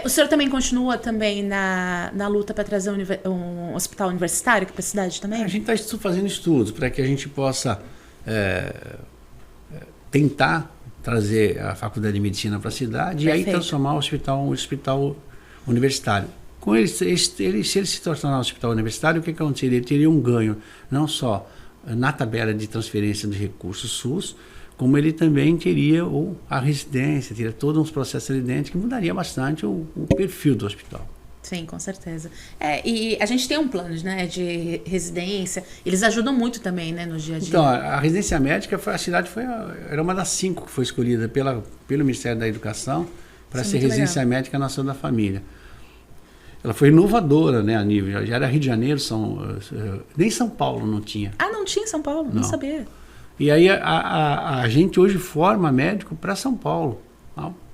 [SPEAKER 1] O senhor também continua também na luta para trazer um hospital universitário aqui para a cidade também?
[SPEAKER 2] A gente está fazendo estudos para que a gente possa tentar trazer a Faculdade de Medicina para a cidade. Perfeito. E aí transformar o hospital em um hospital universitário. Com ele, se ele se tornar um hospital universitário, o que aconteceria? Ele teria um ganho, não só na tabela de transferência de recursos SUS, como ele também teria a residência, teria todos uns processos ali dentro que mudaria bastante o perfil do hospital.
[SPEAKER 1] Sim, com certeza. E a gente tem um plano, né, de residência, eles ajudam muito também, né, no dia a dia.
[SPEAKER 2] Então, a residência médica, era uma das 5 que foi escolhida pelo Ministério da Educação para ser residência médica na Saúde da Família. Ela foi inovadora, né, a nível. Já era Rio de Janeiro, nem São Paulo não tinha.
[SPEAKER 1] Ah, não tinha em São Paulo? Não sabia.
[SPEAKER 2] E aí a gente hoje forma médico para São Paulo,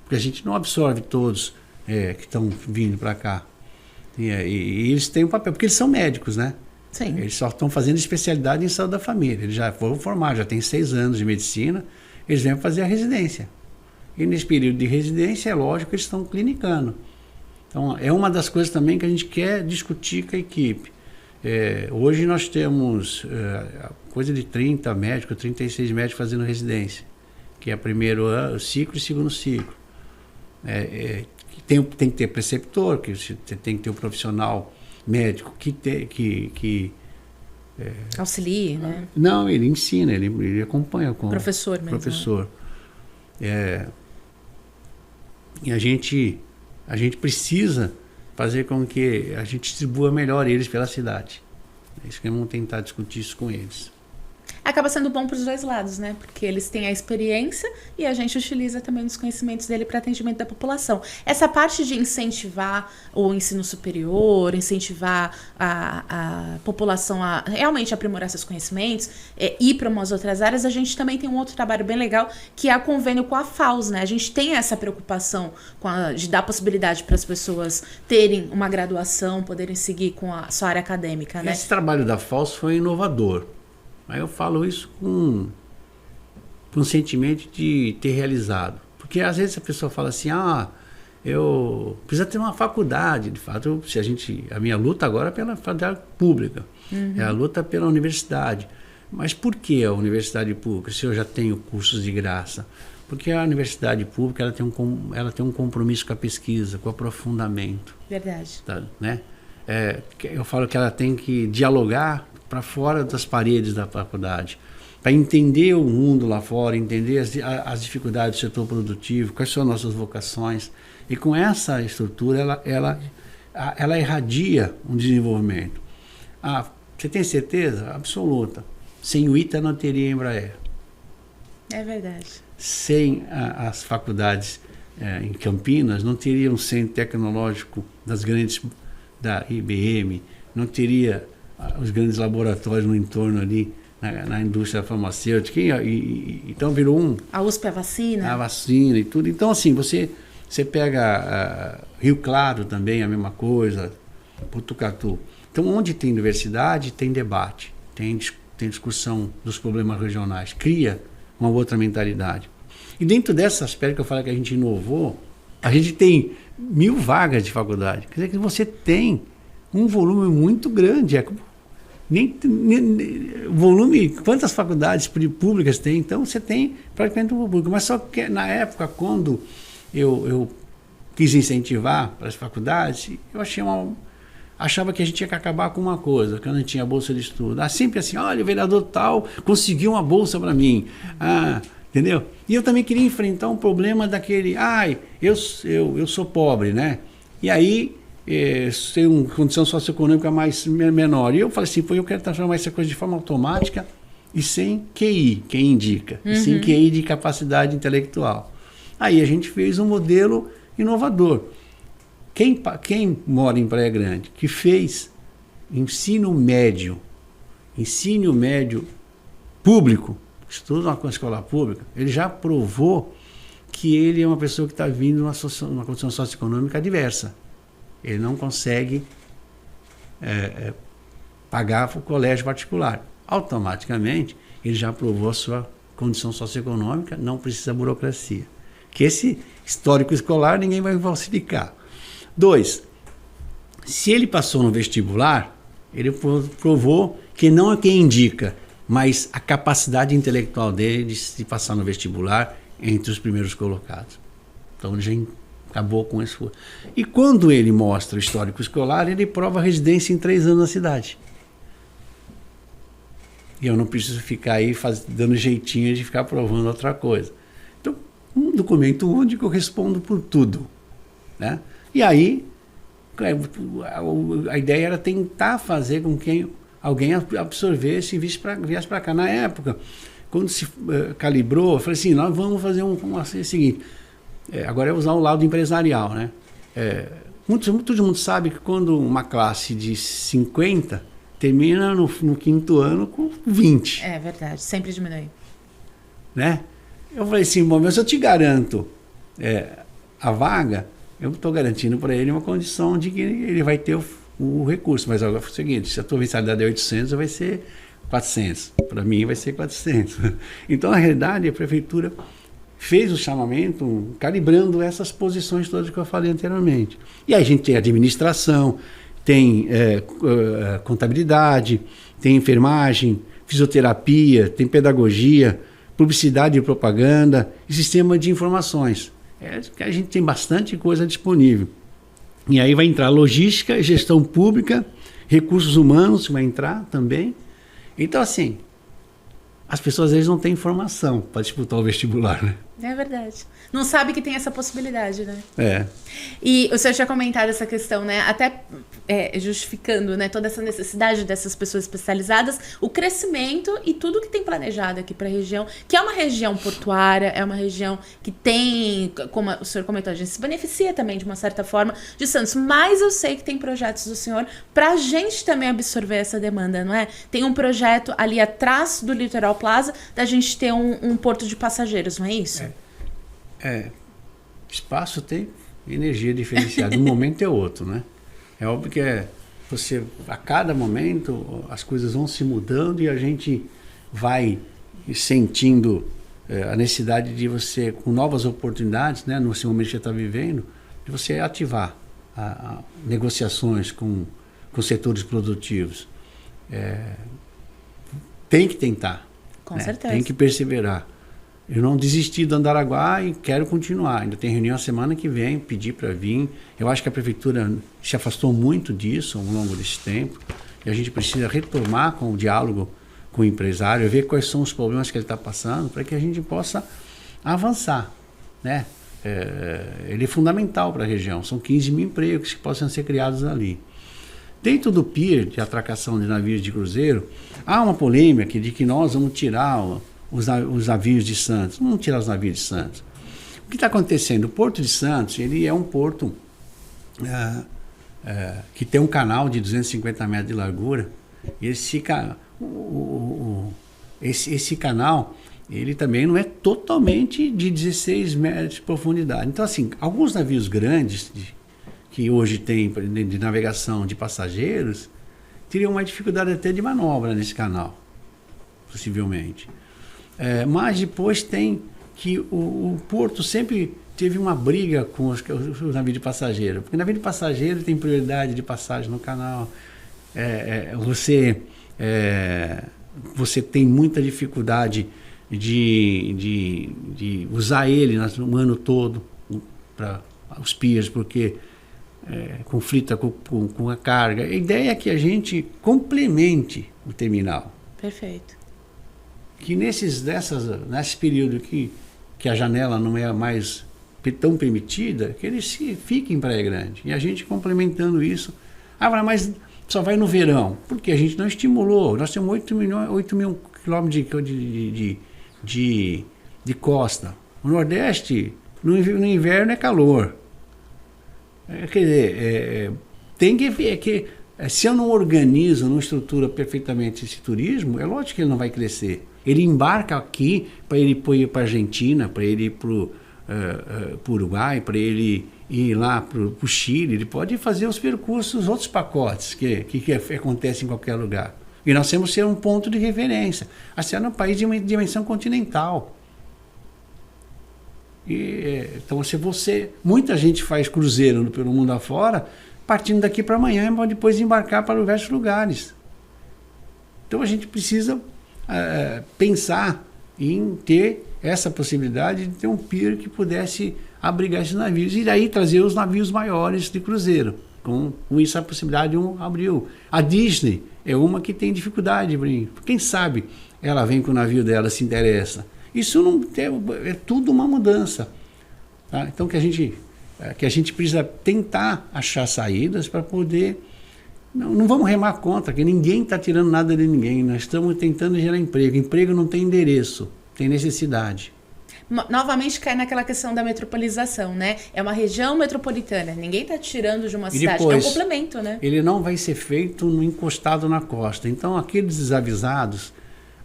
[SPEAKER 2] porque a gente não absorve todos que estão vindo para cá. E eles têm um papel, porque eles são médicos, né?
[SPEAKER 1] Sim.
[SPEAKER 2] Eles só estão fazendo especialidade em saúde da família. Eles já foram formados, já têm 6 anos de medicina, eles vêm fazer a residência. E nesse período de residência, é lógico que eles estão clinicando. Então, é uma das coisas também que a gente quer discutir com a equipe. Hoje nós temos coisa de 30 médicos, 36 médicos fazendo residência, que é primeiro ciclo e segundo ciclo. Tem que ter preceptor, que você tem que ter um profissional médico que
[SPEAKER 1] auxilie, né?
[SPEAKER 2] Não, ele ensina, ele acompanha com
[SPEAKER 1] professor mesmo.
[SPEAKER 2] Professor. E a gente precisa fazer com que a gente distribua melhor eles pela cidade. É isso que vamos tentar discutir isso com eles.
[SPEAKER 1] Acaba sendo bom para os dois lados, né? Porque eles têm a experiência e a gente utiliza também os conhecimentos dele para atendimento da população. Essa parte de incentivar o ensino superior, incentivar a população a realmente aprimorar seus conhecimentos, ir para umas outras áreas, a gente também tem um outro trabalho bem legal, que é o convênio com a FAUS, né? A gente tem essa preocupação de dar possibilidade para as pessoas terem uma graduação, poderem seguir com a sua área acadêmica, né?
[SPEAKER 2] Esse trabalho da FAUS foi inovador. Aí eu falo isso com um sentimento de ter realizado. Porque às vezes a pessoa fala assim, eu preciso ter uma faculdade. De fato, a minha luta agora é pela faculdade pública. Uhum. É a luta pela universidade. Mas por que a universidade pública, se eu já tenho cursos de graça? Porque a universidade pública ela tem um compromisso com a pesquisa, com o aprofundamento.
[SPEAKER 1] Verdade.
[SPEAKER 2] Tá, né? Eu falo que ela tem que dialogar para fora das paredes da faculdade, para entender o mundo lá fora, entender as dificuldades do setor produtivo, quais são as nossas vocações. E com essa estrutura, ela irradia um desenvolvimento. Você tem certeza? Absoluta. Sem o ITA não teria Embraer.
[SPEAKER 1] É verdade.
[SPEAKER 2] Sem as faculdades em Campinas, não teria um centro tecnológico da IBM, não teria os grandes laboratórios no entorno ali, na indústria farmacêutica. Então virou
[SPEAKER 1] a USP, a vacina.
[SPEAKER 2] A vacina e tudo. Então, assim, você pega Rio Claro também, a mesma coisa, Botucatu. Então, onde tem universidade, tem debate, tem discussão dos problemas regionais, cria uma outra mentalidade. E dentro desse aspecto que eu falo que a gente inovou, a gente tem 1000 vagas de faculdade. Quer dizer que você tem um volume muito grande. Volume, quantas faculdades públicas tem? Então você tem praticamente um público. Mas só que na época, quando eu quis incentivar para as faculdades, eu achava que a gente tinha que acabar com uma coisa, que eu não tinha bolsa de estudo. Sempre assim, olha, o vereador tal conseguiu uma bolsa para mim. Entendeu? E eu também queria enfrentar um problema daquele, eu sou pobre, né? E aí tem uma condição socioeconômica menor. E eu falei assim, eu quero transformar essa coisa de forma automática e sem QI, quem indica, e sem QI de capacidade intelectual. Aí a gente fez um modelo inovador. Quem mora em Praia Grande, que fez ensino médio público, estuda uma escola pública, ele já provou que ele é uma pessoa que está vindo numa condição socioeconômica adversa. Ele não consegue pagar o colégio particular. Automaticamente, ele já provou a sua condição socioeconômica, não precisa burocracia. Que esse histórico escolar ninguém vai falsificar. 2, se ele passou no vestibular, ele provou que não é quem indica, mas a capacidade intelectual dele de se passar no vestibular entre os primeiros colocados. Então ele já acabou com isso. E quando ele mostra o histórico escolar, ele prova a residência em 3 anos na cidade. E eu não preciso ficar aí dando jeitinho de ficar provando outra coisa. Então, um documento único, eu respondo por tudo, né? E aí, a ideia era tentar fazer com que alguém absorvesse e viesse para cá. Na época, quando se calibrou, eu falei assim, nós vamos fazer o seguinte, agora é usar o lado empresarial, né? Todo mundo sabe que quando uma classe de 50 termina no 5º ano com 20.
[SPEAKER 1] É verdade, sempre diminui.
[SPEAKER 2] Né? Eu falei assim, bom, mas eu te garanto a vaga, eu estou garantindo para ele uma condição de que ele vai ter o recurso. Mas agora é o seguinte, se a tua mensalidade é 800, vai ser 400. Para mim vai ser 400. Então, na realidade, a prefeitura fez o chamamento calibrando essas posições todas que eu falei anteriormente. E aí a gente tem administração, tem contabilidade, tem enfermagem, fisioterapia, tem pedagogia, publicidade e propaganda e sistema de informações. A gente tem bastante coisa disponível. E aí vai entrar logística, gestão pública, recursos humanos vai entrar também. Então, assim, as pessoas às vezes não têm informação para disputar o vestibular, né?
[SPEAKER 1] É verdade. Não sabe que tem essa possibilidade, né?
[SPEAKER 2] É.
[SPEAKER 1] E o senhor tinha comentado essa questão, né? Até justificando, né, toda essa necessidade dessas pessoas especializadas, o crescimento e tudo que tem planejado aqui para a região, que é uma região portuária, é uma região que tem, como o senhor comentou, a gente se beneficia também de uma certa forma de Santos, mas eu sei que tem projetos do senhor para a gente também absorver essa demanda, não é? Tem um projeto ali atrás do Litoral Plaza da gente ter um porto de passageiros, não é isso?
[SPEAKER 2] Espaço tem energia diferenciada, um momento é outro, né? É óbvio que a cada momento as coisas vão se mudando e a gente vai sentindo a necessidade de você, com novas oportunidades, né, nesse momento que você está vivendo, de você ativar negociações com setores produtivos. Tem que tentar.
[SPEAKER 1] Com certeza.
[SPEAKER 2] Tem que perseverar. Eu não desisti do Andaraguá e quero continuar. Ainda tem reunião a semana que vem, pedir para vir. Eu acho que a prefeitura se afastou muito disso ao longo desse tempo. E a gente precisa retomar com o diálogo com o empresário, ver quais são os problemas que ele está passando, para que a gente possa avançar, né? Ele é fundamental para a região. São 15 mil empregos que possam ser criados ali. Dentro do pier de atracação de navios de cruzeiro, há uma polêmica de que nós vamos tirar os navios de Santos. Não vamos tirar os navios de Santos. O que está acontecendo? O Porto de Santos, ele é um porto que tem um canal de 250 metros de largura. E esse canal, ele também não é totalmente de 16 metros de profundidade. Então, assim, alguns navios grandes que hoje tem de navegação de passageiros teriam uma dificuldade até de manobra nesse canal, possivelmente. Mas depois tem que o porto sempre teve uma briga com os navios de passageiro, porque o navio de passageiro tem prioridade de passagem no canal. Você tem muita dificuldade de usar ele no ano todo para os piers, porque conflita com a carga. A ideia é que a gente complemente o terminal.
[SPEAKER 1] Perfeito.
[SPEAKER 2] Que nesse período que a janela não é mais tão permitida, que eles fiquem em Praia Grande. E a gente complementando isso. Mas só vai no verão. Porque a gente não estimulou. Nós temos 8 mil quilômetros de costa. O Nordeste, no inverno é calor. Quer dizer, tem que ver que se eu não organizo, não estrutura perfeitamente esse turismo, é lógico que ele não vai crescer. Ele embarca aqui para ele ir para a Argentina, para ele ir para o Uruguai, para ele ir lá para o Chile. Ele pode fazer os percursos, os outros pacotes que acontecem em qualquer lugar. E nós temos que ser um ponto de referência. A Serra é um país de uma dimensão continental. Então, muita gente faz cruzeiro pelo mundo afora, partindo daqui para amanhã, para depois embarcar para diversos lugares. Então, a gente precisa pensar em ter essa possibilidade de ter um pier que pudesse abrigar esses navios. E daí trazer os navios maiores de cruzeiro. Com isso, a possibilidade abriu. A Disney é uma que tem dificuldade. Quem sabe ela vem com o navio dela, se interessa. Isso não é tudo uma mudança. Tá? Então, que a gente precisa tentar achar saídas para poder... Não vamos remar contra, que ninguém está tirando nada de ninguém. Nós estamos tentando gerar emprego. Emprego não tem endereço, tem necessidade.
[SPEAKER 1] Novamente cai naquela questão da metropolização, né? É uma região metropolitana. Ninguém está tirando de uma cidade.
[SPEAKER 2] Depois,
[SPEAKER 1] é um complemento, né?
[SPEAKER 2] Ele não vai ser feito encostado na costa. Então, aqueles desavisados,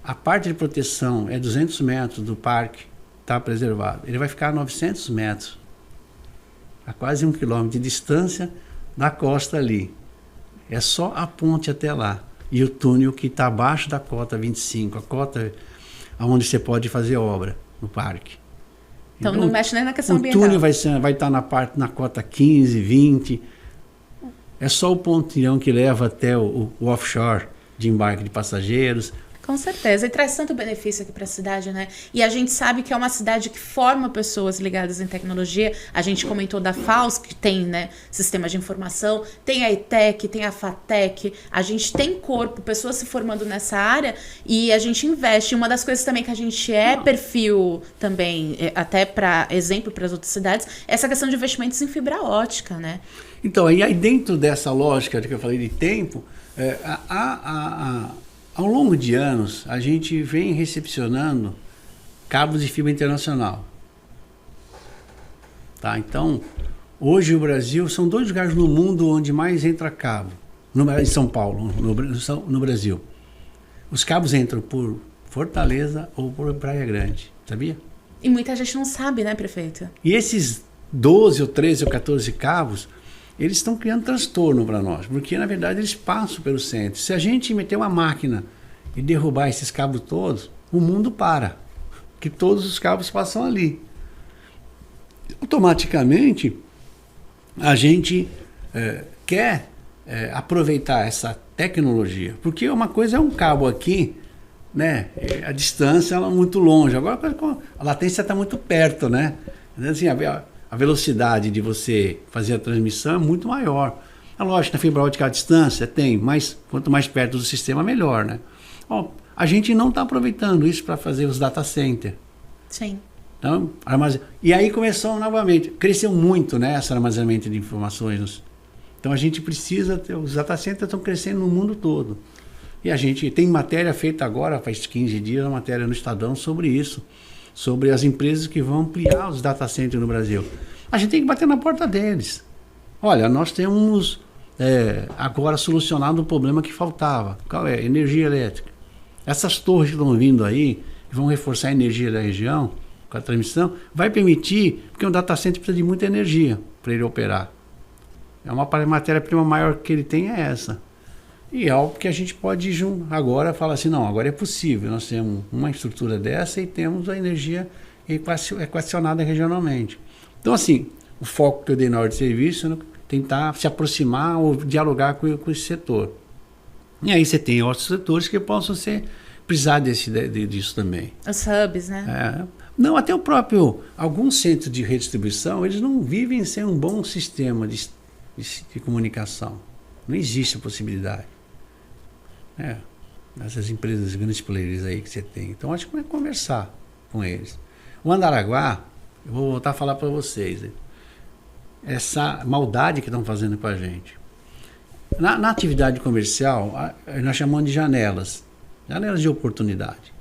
[SPEAKER 2] a parte de proteção é 200 metros do parque, está preservado. Ele vai ficar a 900 metros, a quase 1 quilômetro de distância da costa ali. É só a ponte até lá. E o túnel que está abaixo da cota 25, a cota onde você pode fazer obra no parque.
[SPEAKER 1] Então não mexe nem na questão ambiental.
[SPEAKER 2] O túnel vai estar na cota 15, 20. É só o pontilhão que leva até o offshore de embarque de passageiros.
[SPEAKER 1] Com certeza, e traz tanto benefício aqui para a cidade, né? E a gente sabe que é uma cidade que forma pessoas ligadas em tecnologia. A gente comentou da FAUS, que tem, né, sistema de informação, tem a ETEC, tem a FATEC, a gente tem corpo, pessoas se formando nessa área e a gente investe. Uma das coisas também que a gente perfil também, até para exemplo para as outras cidades, é essa questão de investimentos em fibra ótica, né?
[SPEAKER 2] Então, e aí dentro dessa lógica que eu falei de tempo, ao longo de anos, a gente vem recepcionando cabos de fibra internacional. Tá? Então, hoje o Brasil, são 2 lugares no mundo onde mais entra cabo. Em São Paulo, no Brasil. Os cabos entram por Fortaleza ou por Praia Grande, sabia?
[SPEAKER 1] E muita gente não sabe, né, prefeito?
[SPEAKER 2] E esses 12 ou 13 ou 14 cabos, eles estão criando transtorno para nós, porque na verdade eles passam pelo centro. Se a gente meter uma máquina e derrubar esses cabos todos, o mundo para, que todos os cabos passam ali. Automaticamente, a gente quer aproveitar essa tecnologia, porque uma coisa é um cabo aqui, né? A distância ela é muito longe, agora a latência está muito perto, né? Assim, a velocidade de você fazer a transmissão é muito maior. É lógico, na fibra ótica a distância tem, mas quanto mais perto do sistema, melhor, né? Bom, a gente não está aproveitando isso para fazer os data centers.
[SPEAKER 1] Sim.
[SPEAKER 2] Então, e aí começou novamente, cresceu muito, né, esse armazenamento de informações. Então a gente precisa, os data centers estão crescendo no mundo todo. E a gente tem matéria feita agora, faz 15 dias, uma matéria no Estadão sobre isso. Sobre as empresas que vão ampliar os data centers no Brasil. A gente tem que bater na porta deles. Olha, nós temos agora solucionado um problema que faltava. Qual é? Energia elétrica. Essas torres que estão vindo aí, que vão reforçar a energia da região, com a transmissão, vai permitir, porque um data center precisa de muita energia para ele operar. É uma matéria-prima maior que ele tem é essa. E é algo que a gente pode agora falar assim, não, agora é possível, nós temos uma estrutura dessa e temos a energia equacionada regionalmente. Então, assim, o foco que eu dei na hora de serviço é tentar se aproximar ou dialogar com esse setor. E aí você tem outros setores que possam precisar disso também.
[SPEAKER 1] Os hubs, né?
[SPEAKER 2] Não, até alguns centros de redistribuição, eles não vivem sem um bom sistema de comunicação. Não existe a possibilidade. Essas empresas, grandes players aí que você tem. Então, acho que vai conversar com eles. O Andaraguá, eu vou voltar a falar para vocês, essa maldade que estão fazendo com a gente. Na atividade comercial, nós chamamos de janelas de oportunidade.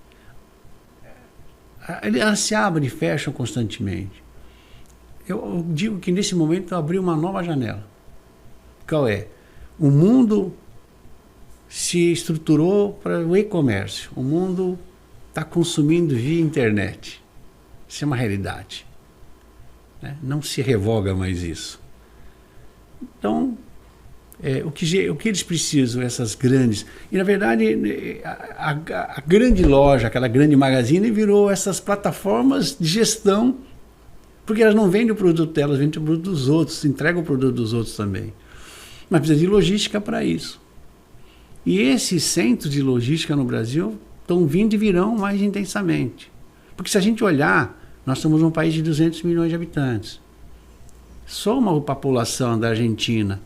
[SPEAKER 2] Elas se abrem e fecham constantemente. Eu digo que nesse momento abriu uma nova janela. Qual é? O mundo se estruturou para o e-comércio. O mundo está consumindo via internet. Isso é uma realidade. Né? Não se revoga mais isso. Então, o que eles precisam, essas grandes... E, na verdade, a grande loja, aquela grande magazine, virou essas plataformas de gestão, porque elas não vendem o produto delas, vendem o produto dos outros, entregam o produto dos outros também. Mas precisa de logística para isso. E esses centros de logística no Brasil estão vindo e virão mais intensamente. Porque se a gente olhar, nós somos um país de 200 milhões de habitantes. Soma a população da Argentina,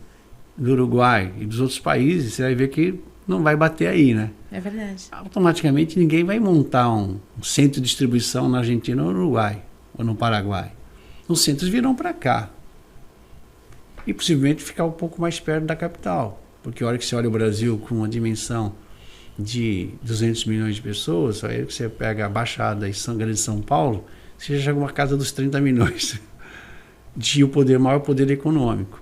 [SPEAKER 2] do Uruguai e dos outros países, você vai ver que não vai bater aí, né?
[SPEAKER 1] É verdade.
[SPEAKER 2] Automaticamente ninguém vai montar um centro de distribuição na Argentina ou no Uruguai, ou no Paraguai. Os centros virão para cá. E possivelmente ficar um pouco mais perto da capital. Porque a hora que você olha o Brasil com uma dimensão de 200 milhões de pessoas, aí que você pega a Baixada e Grande São Paulo, você já chega a uma casa dos 30 milhões. De maior poder econômico.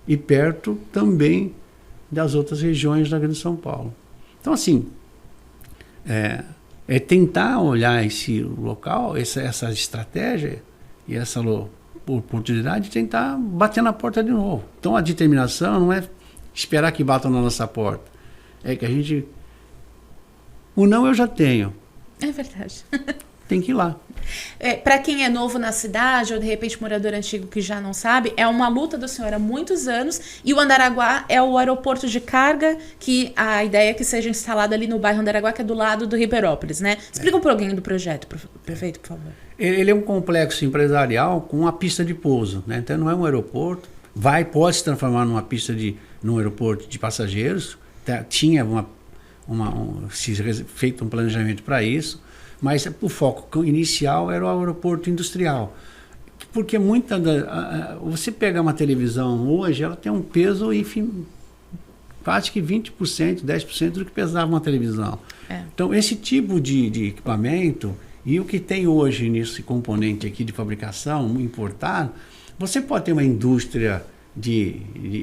[SPEAKER 2] E perto também das outras regiões da Grande São Paulo. Então, assim, é tentar olhar esse local, essa estratégia e essa oportunidade de tentar bater na porta de novo. Então, a determinação não é esperar que batam na nossa porta. É que a gente... O não eu já tenho.
[SPEAKER 1] É verdade.
[SPEAKER 2] Tem que ir lá.
[SPEAKER 1] Para quem é novo na cidade, ou de repente morador antigo que já não sabe, é uma luta do senhor há muitos anos, e o Andaraguá é o aeroporto de carga, que a ideia é que seja instalado ali no bairro Andaraguá, que é do lado do Ribeirópolis, né? Explica um pouquinho do projeto, prefeito, por favor.
[SPEAKER 2] Ele é um complexo empresarial com uma pista de pouso, né? Então não é um aeroporto, pode se transformar num aeroporto de passageiros, tinha feito um planejamento para isso, mas o foco inicial era o aeroporto industrial. Porque você pega uma televisão hoje, ela tem um peso, enfim, quase que 20%, 10% do que pesava uma televisão. Então, esse tipo de equipamento, e o que tem hoje nesse componente aqui de fabricação, importado, você pode ter uma indústria de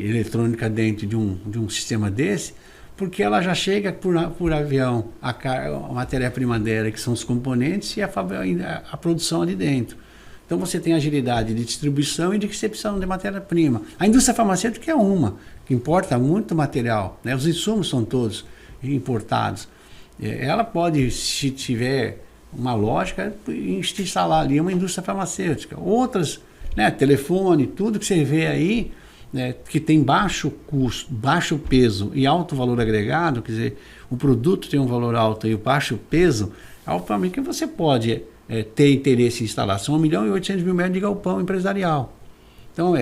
[SPEAKER 2] eletrônica dentro de um sistema desse, porque ela já chega por avião, a matéria-prima dela, que são os componentes, e a produção ali dentro. Então você tem agilidade de distribuição e de recepção de matéria-prima. A indústria farmacêutica é uma, que importa muito material, né? Os insumos são todos importados. Ela pode, se tiver uma lógica, instalar ali uma indústria farmacêutica. Outras, né, telefone, tudo que você vê aí, que tem baixo custo, baixo peso e alto valor agregado, quer dizer, o produto tem um valor alto e o baixo peso, obviamente que você pode ter interesse em instalar. São 1.800.000 metros de galpão empresarial. Então,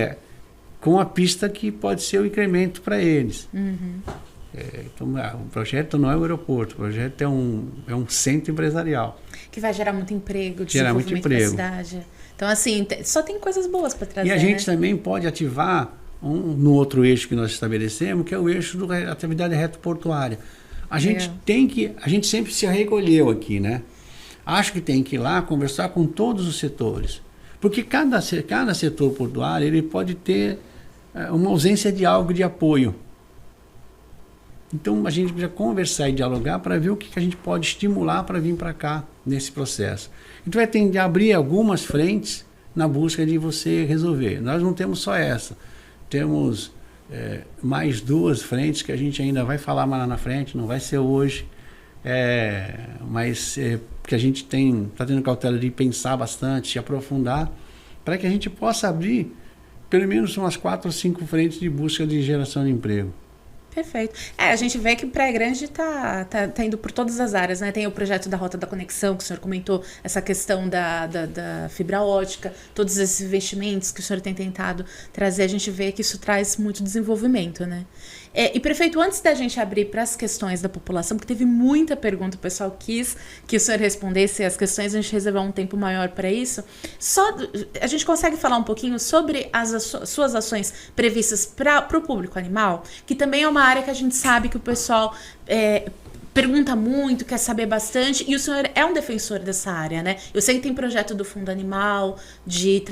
[SPEAKER 2] com a pista que pode ser o incremento para eles. Uhum. Então, o projeto não é um aeroporto, o projeto é um centro empresarial.
[SPEAKER 1] Que vai gerar muito emprego, desenvolvimento da cidade. Então, assim, só tem coisas boas para trazer.
[SPEAKER 2] E a gente também pode ativar no outro eixo que nós estabelecemos, que é o eixo da atividade retroportuária. A gente sempre se recolheu aqui, né? Acho que tem que ir lá conversar com todos os setores. Porque cada setor portuário ele pode ter uma ausência de algo de apoio. Então a gente precisa conversar e dialogar para ver o que a gente pode estimular para vir para cá nesse processo. Então vai tender a abrir algumas frentes na busca de você resolver. Nós não temos só essa. Temos mais duas frentes que a gente ainda vai falar mais lá na frente, não vai ser hoje, mas que a gente está tendo cautela de pensar bastante, se aprofundar, para que a gente possa abrir pelo menos umas 4 ou 5 frentes de busca de geração de emprego.
[SPEAKER 1] Perfeito. A gente vê que Praia Grande tá indo por todas as áreas, né? Tem o projeto da Rota da Conexão, que o senhor comentou, essa questão da fibra ótica, todos esses investimentos que o senhor tem tentado trazer, a gente vê que isso traz muito desenvolvimento, né? E, prefeito, antes da gente abrir para as questões da população, porque teve muita pergunta, o pessoal quis que o senhor respondesse as questões, a gente reservou um tempo maior para isso. A gente consegue falar um pouquinho sobre as suas ações previstas para o público animal, que também é uma área que a gente sabe que o pessoal pergunta muito, quer saber bastante, e o senhor é um defensor dessa área, né? Eu sei que tem projeto do Fundo Animal, de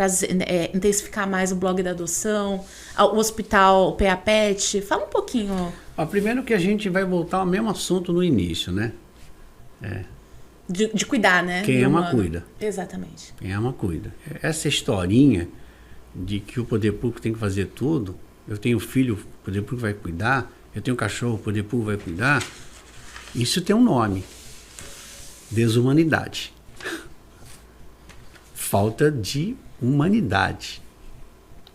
[SPEAKER 1] intensificar mais o blog da adoção, o hospital, o PA Pet. Fala um pouquinho.
[SPEAKER 2] Primeiro que a gente vai voltar ao mesmo assunto no início, né?
[SPEAKER 1] de cuidar, né?
[SPEAKER 2] Quem ama, cuida.
[SPEAKER 1] Exatamente.
[SPEAKER 2] Quem ama, cuida. Essa historinha de que o poder público tem que fazer tudo, eu tenho filho, o poder público vai cuidar, eu tenho cachorro, o poder público vai cuidar, isso tem um nome: desumanidade. Falta de humanidade.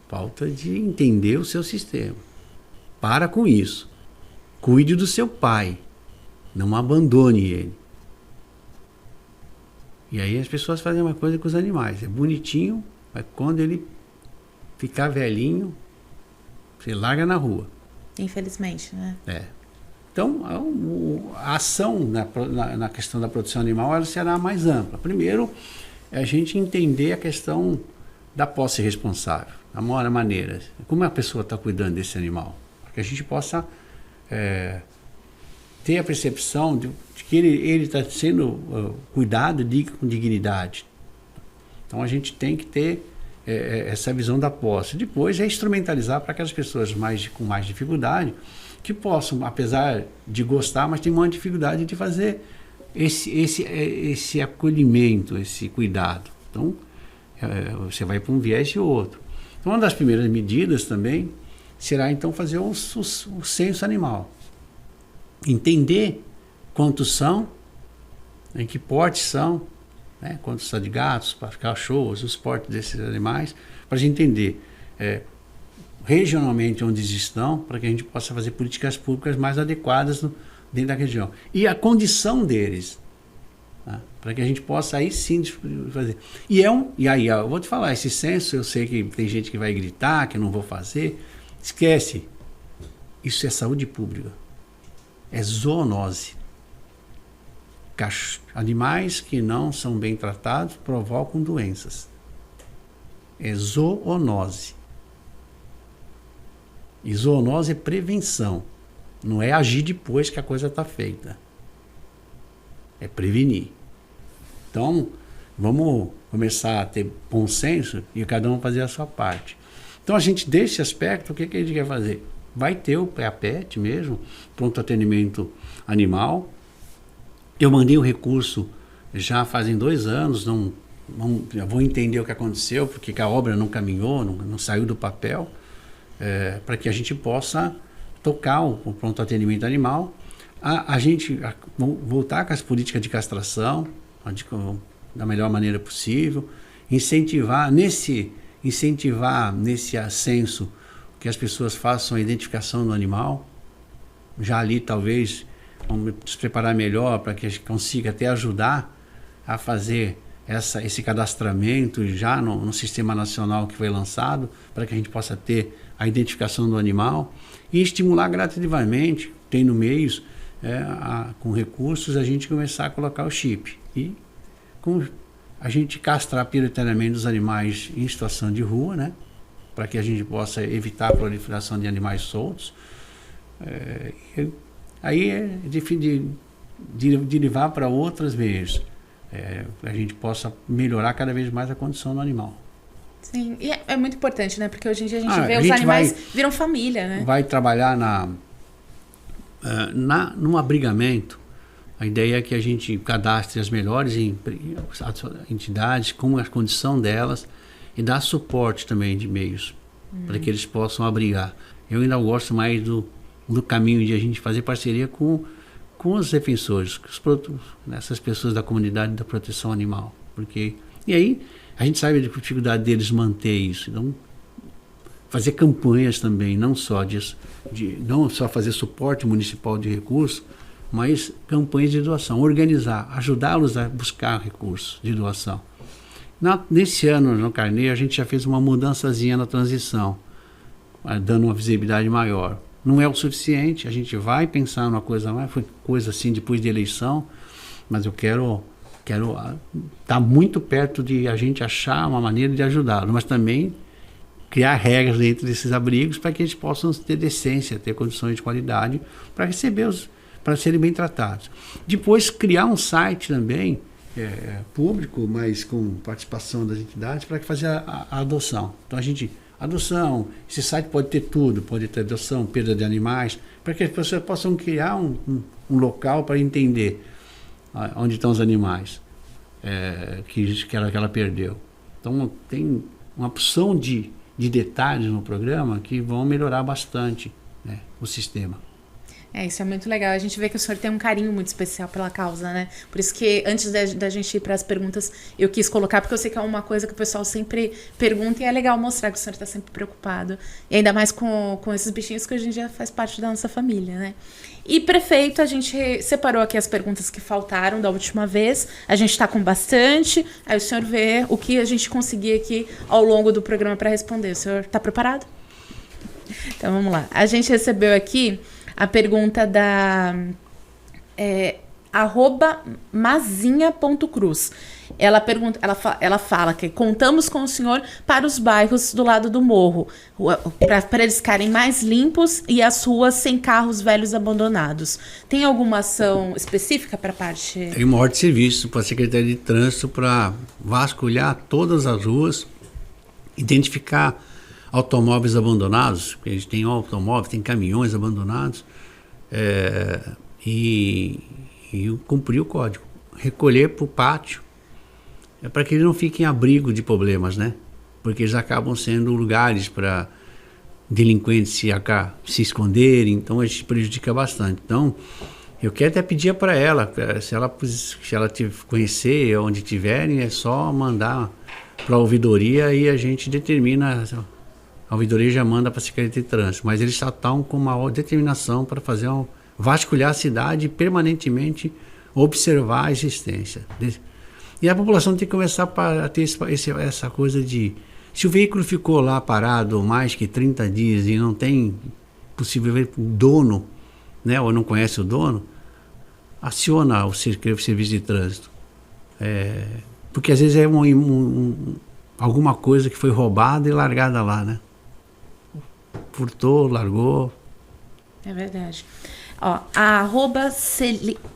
[SPEAKER 2] Falta de entender o seu sistema. Para com isso. Cuide do seu pai. Não abandone ele. E aí as pessoas fazem uma coisa com os animais. É bonitinho, mas quando ele ficar velhinho, você larga na rua.
[SPEAKER 1] Infelizmente, né?
[SPEAKER 2] Então, a ação na questão da proteção animal, ela será mais ampla. Primeiro, é a gente entender a questão da posse responsável. A maior maneira. Como a pessoa está cuidando desse animal? Para que a gente possa ter a percepção de que ele está sendo cuidado com dignidade. Então, a gente tem que ter essa visão da posse. Depois, é instrumentalizar para aquelas pessoas com mais dificuldade, que possam, apesar de gostar, mas tem uma dificuldade de fazer esse acolhimento, esse cuidado. Então, você vai para um viés e outro. Então, uma das primeiras medidas também será, então, fazer o censo animal. Entender quantos são, em que porte são, né? Quantos são de gatos, cachorros, os portes desses animais, para a gente entender regionalmente onde eles estão, para que a gente possa fazer políticas públicas mais adequadas dentro da região. E a condição deles, tá? Para que a gente possa aí sim fazer. E aí, eu vou te falar, esse censo, eu sei que tem gente que vai gritar, que eu não vou fazer. Esquece. Isso é saúde pública. É zoonose. Animais que não são bem tratados provocam doenças. É zoonose. E zoonose é prevenção. Não é agir depois que a coisa está feita. É prevenir. Então, vamos começar a ter bom senso e cada um fazer a sua parte. Então, a gente, desse aspecto, o que a gente quer fazer? Vai ter o PAPET mesmo, pronto atendimento animal. Eu mandei o recurso já fazem 2 anos, eu vou entender o que aconteceu, porque a obra não caminhou, não saiu do papel, para que a gente possa tocar o pronto atendimento animal, a gente voltar com as políticas de castração, da melhor maneira possível, incentivar nesse ascenso que as pessoas façam a identificação do animal, já ali talvez vamos se preparar melhor para que a gente consiga até ajudar a fazer esse cadastramento já no Sistema Nacional que foi lançado, para que a gente possa ter a identificação do animal e estimular gradativamente, tendo meios, com recursos, a gente começar a colocar o chip. E com a gente castrar prioritariamente os animais em situação de rua, né? Para que a gente possa evitar a proliferação de animais soltos. Aí é de levar para outros meios, a gente possa melhorar cada vez mais a condição do animal.
[SPEAKER 1] Sim, e é muito importante, né? Porque hoje em dia a gente vê os animais viram família, né? Vai
[SPEAKER 2] trabalhar num abrigamento. A ideia é que a gente cadastre as melhores entidades com a condição delas e dar suporte também de meios para que eles possam abrigar. Eu ainda gosto mais do caminho de a gente fazer parceria com os defensores, essas pessoas da comunidade da proteção animal. E aí a gente sabe da dificuldade deles manter isso. Então, fazer campanhas também, não só fazer suporte municipal de recursos, mas campanhas de doação, organizar, ajudá-los a buscar recursos de doação. Nesse ano, no Carneiro, a gente já fez uma mudançazinha na transição, dando uma visibilidade maior. Não é o suficiente, a gente vai pensar numa coisa mais, foi coisa assim depois de eleição, mas eu quero estar muito perto de a gente achar uma maneira de ajudá-lo, mas também criar regras dentro desses abrigos para que eles possam ter decência, ter condições de qualidade para receber para serem bem tratados. Depois criar um site também público, mas com participação das entidades, para fazer a adoção. Então adoção, esse site pode ter tudo, pode ter adoção, perda de animais, para que as pessoas possam criar um local para entender onde estão os animais que ela perdeu. Então tem uma porção de detalhes no programa que vão melhorar bastante, né, o sistema.
[SPEAKER 1] Isso é muito legal. A gente vê que o senhor tem um carinho muito especial pela causa, né? Por isso que antes da gente ir para as perguntas, eu quis colocar, porque eu sei que é uma coisa que o pessoal sempre pergunta e é legal mostrar que o senhor está sempre preocupado. E ainda mais com esses bichinhos que hoje em dia faz parte da nossa família, né? E, prefeito, a gente separou aqui as perguntas que faltaram da última vez. A gente está com bastante. Aí o senhor vê o que a gente conseguir aqui ao longo do programa para responder. O senhor está preparado? Então, vamos lá. A gente recebeu aqui a pergunta da @mazinha.cruz. Ela fala que contamos com o senhor para os bairros do lado do morro, para eles ficarem mais limpos e as ruas sem carros velhos abandonados. Tem alguma ação específica para a parte?
[SPEAKER 2] Tem uma ordem de serviço para a Secretaria de Trânsito para vasculhar todas as ruas, identificar automóveis abandonados, porque a gente tem automóveis, tem caminhões abandonados, e cumprir o código, recolher para o pátio, para que eles não fiquem abrigo de problemas, né? Porque eles acabam sendo lugares para delinquentes se esconderem, então a gente prejudica bastante. Então, eu quero até pedir para ela, se ela conhecer onde tiverem, é só mandar para a ouvidoria e a gente determina. A ouvidoria já manda para a Secretaria de Trânsito, mas eles já estão com uma determinação para vasculhar a cidade e permanentemente observar a existência. E a população tem que começar a ter essa coisa de... Se o veículo ficou lá parado mais que 30 dias e não tem possivelmente dono, né, ou não conhece o dono, aciona o serviço de trânsito. Porque às vezes é alguma coisa que foi roubada e largada lá, né? Furtou, largou.
[SPEAKER 1] É verdade. Ó, a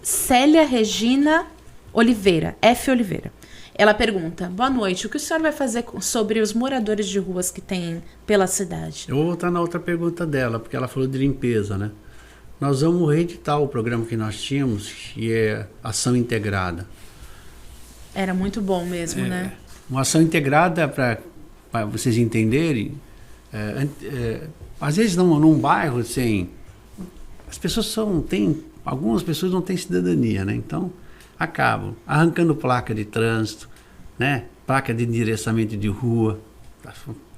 [SPEAKER 1] @Célia Regina Oliveira, F. Oliveira. Ela pergunta: boa noite, o que o senhor vai fazer sobre os moradores de ruas que tem pela cidade?
[SPEAKER 2] Eu vou voltar na outra pergunta dela, porque ela falou de limpeza, né? Nós vamos reeditar o programa que nós tínhamos, que é Ação Integrada.
[SPEAKER 1] Era muito bom mesmo, né?
[SPEAKER 2] Uma ação integrada, para vocês entenderem, às vezes num bairro, assim, as pessoas algumas pessoas não têm cidadania, né? Então, acabam arrancando placa de trânsito, né? Placa de endereçamento de rua.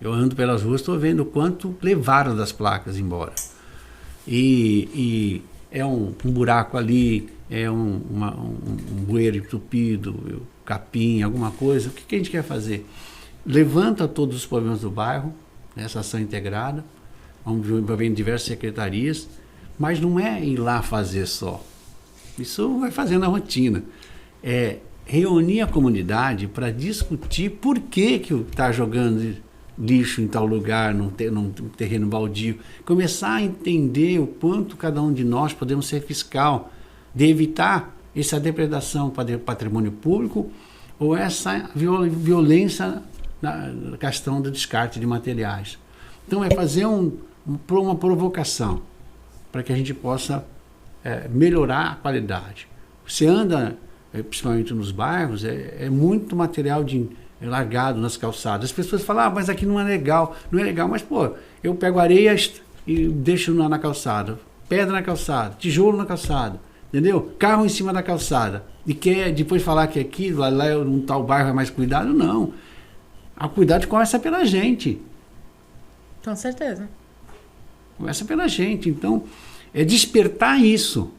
[SPEAKER 2] Eu ando pelas ruas, estou vendo o quanto levaram das placas embora. E é um buraco ali, é um bueiro entupido, capim, alguma coisa. O que a gente quer fazer? Levanta todos os problemas do bairro, nessa ação integrada, envolvendo diversas secretarias, mas não é ir lá fazer só. Isso vai fazer na rotina. É reunir a comunidade para discutir por que está jogando lixo em tal lugar, num terreno baldio. Começar a entender o quanto cada um de nós podemos ser fiscal, de evitar essa depredação para patrimônio público ou essa violência na questão do descarte de materiais. Então, é fazer uma provocação para que a gente possa melhorar a qualidade. Você anda, principalmente nos bairros, é muito material largado nas calçadas. As pessoas falam, mas aqui não é legal. Não é legal, mas, eu pego areia e deixo na calçada, pedra na calçada, tijolo na calçada, entendeu? Carro em cima da calçada. E quer depois falar que aqui, lá um tal bairro é mais cuidado? Não. A cuidado começa pela gente.
[SPEAKER 1] Com certeza.
[SPEAKER 2] Começa pela gente. Então, é despertar isso.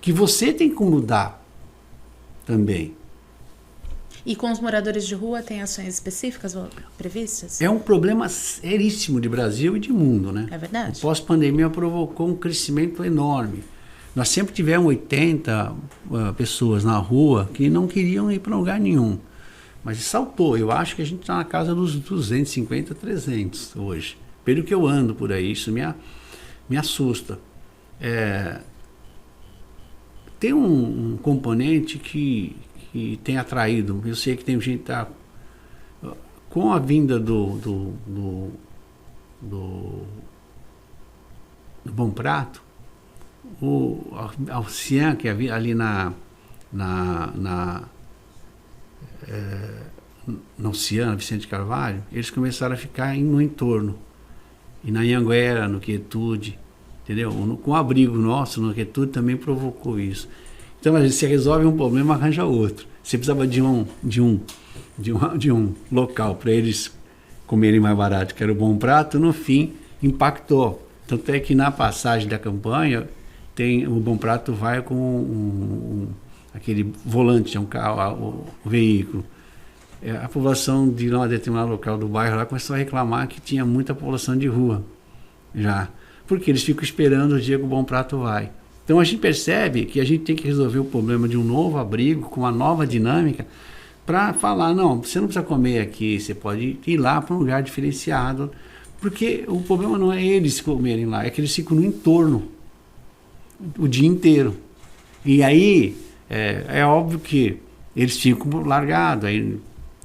[SPEAKER 2] Que você tem que mudar também.
[SPEAKER 1] E com os moradores de rua, tem ações específicas previstas?
[SPEAKER 2] É um problema seríssimo de Brasil e de mundo, né?
[SPEAKER 1] É verdade.
[SPEAKER 2] O pós-pandemia provocou um crescimento enorme. Nós sempre tivemos 80 pessoas na rua que não queriam ir para lugar nenhum. Mas saltou. Eu acho que a gente está na casa dos 250, 300 hoje. Pelo que eu ando por aí, isso me assusta. Tem um componente que tem atraído. Eu sei que tem gente que está... Com a vinda do Bom Prato, a Ocean, que havia ali na Oceana, Vicente Carvalho, eles começaram a ficar no entorno. E na Anhanguera, no Quietude, entendeu? Com o abrigo nosso, no Quietude, também provocou isso. Então, a gente se resolve um problema, arranja outro. Você precisava de um local para eles comerem mais barato, que era o Bom Prato, no fim, impactou. Tanto é que na passagem da campanha, o Bom Prato vai com aquele volante, é um carro, o veículo. A população de um determinado local do bairro lá começou a reclamar que tinha muita população de rua já, porque eles ficam esperando o dia que o Bom Prato vai. Então a gente percebe que a gente tem que resolver o problema de um novo abrigo com uma nova dinâmica para falar, não, você não precisa comer aqui, você pode ir lá para um lugar diferenciado, porque o problema não é eles comerem lá, é que eles ficam no entorno o dia inteiro. E aí é óbvio que eles ficam largados, aí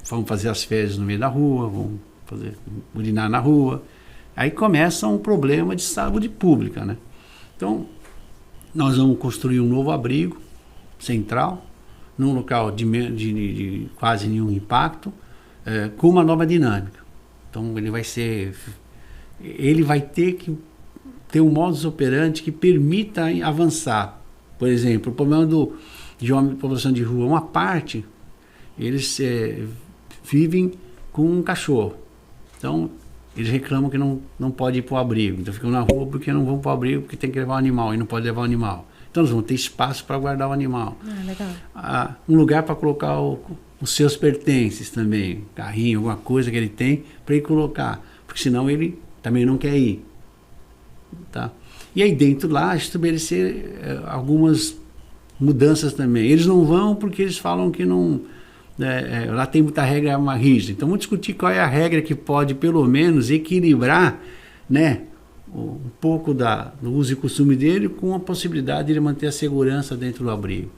[SPEAKER 2] vão fazer as fezes no meio da rua, vão urinar na rua. Aí começa um problema de saúde pública, né? Então, nós vamos construir um novo abrigo central, num local de quase nenhum impacto, com uma nova dinâmica. Então, ele vai ter que ter um modus operandi que permita avançar. Por exemplo, o problema de população de rua, uma parte, eles vivem com um cachorro. Então, eles reclamam que não pode ir para o abrigo. Então, ficam na rua porque não vão para o abrigo, porque tem que levar o animal, e não pode levar o animal. Então, eles vão ter espaço para guardar o animal.
[SPEAKER 1] Legal.
[SPEAKER 2] Um lugar para colocar os seus pertences também, carrinho, alguma coisa que ele tem, para ele colocar. Porque senão ele também não quer ir. Tá? E aí dentro lá, estabelecer algumas mudanças também. Eles não vão porque eles falam que não... lá tem muita regra mais rígida. Então vamos discutir qual é a regra que pode pelo menos equilibrar, né, um pouco do uso e costume dele com a possibilidade de ele manter a segurança dentro do abrigo.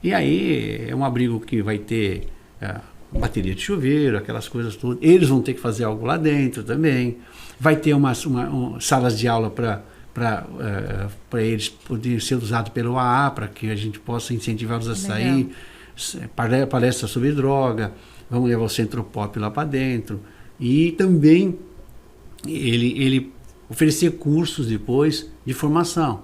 [SPEAKER 2] E aí é um abrigo que vai ter bateria de chuveiro, aquelas coisas todas. Eles vão ter que fazer algo lá dentro também. Vai ter salas de aula para eles poderem ser usados pelo AA, para que a gente possa incentivá-los a sair. Palestra sobre droga, vamos levar o Centro Pop lá para dentro. E também ele oferecer cursos depois de formação.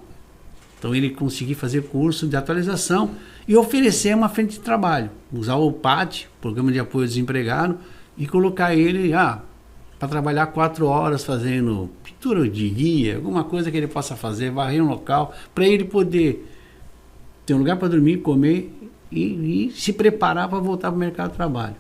[SPEAKER 2] Então ele conseguir fazer curso de atualização e oferecer uma frente de trabalho. Usar o PAD, Programa de Apoio ao Desempregado, e colocar ele para trabalhar 4 horas fazendo pintura de guia, alguma coisa que ele possa fazer, varrer um local, para ele poder ter um lugar para dormir, comer e se preparar para voltar para o mercado de trabalho.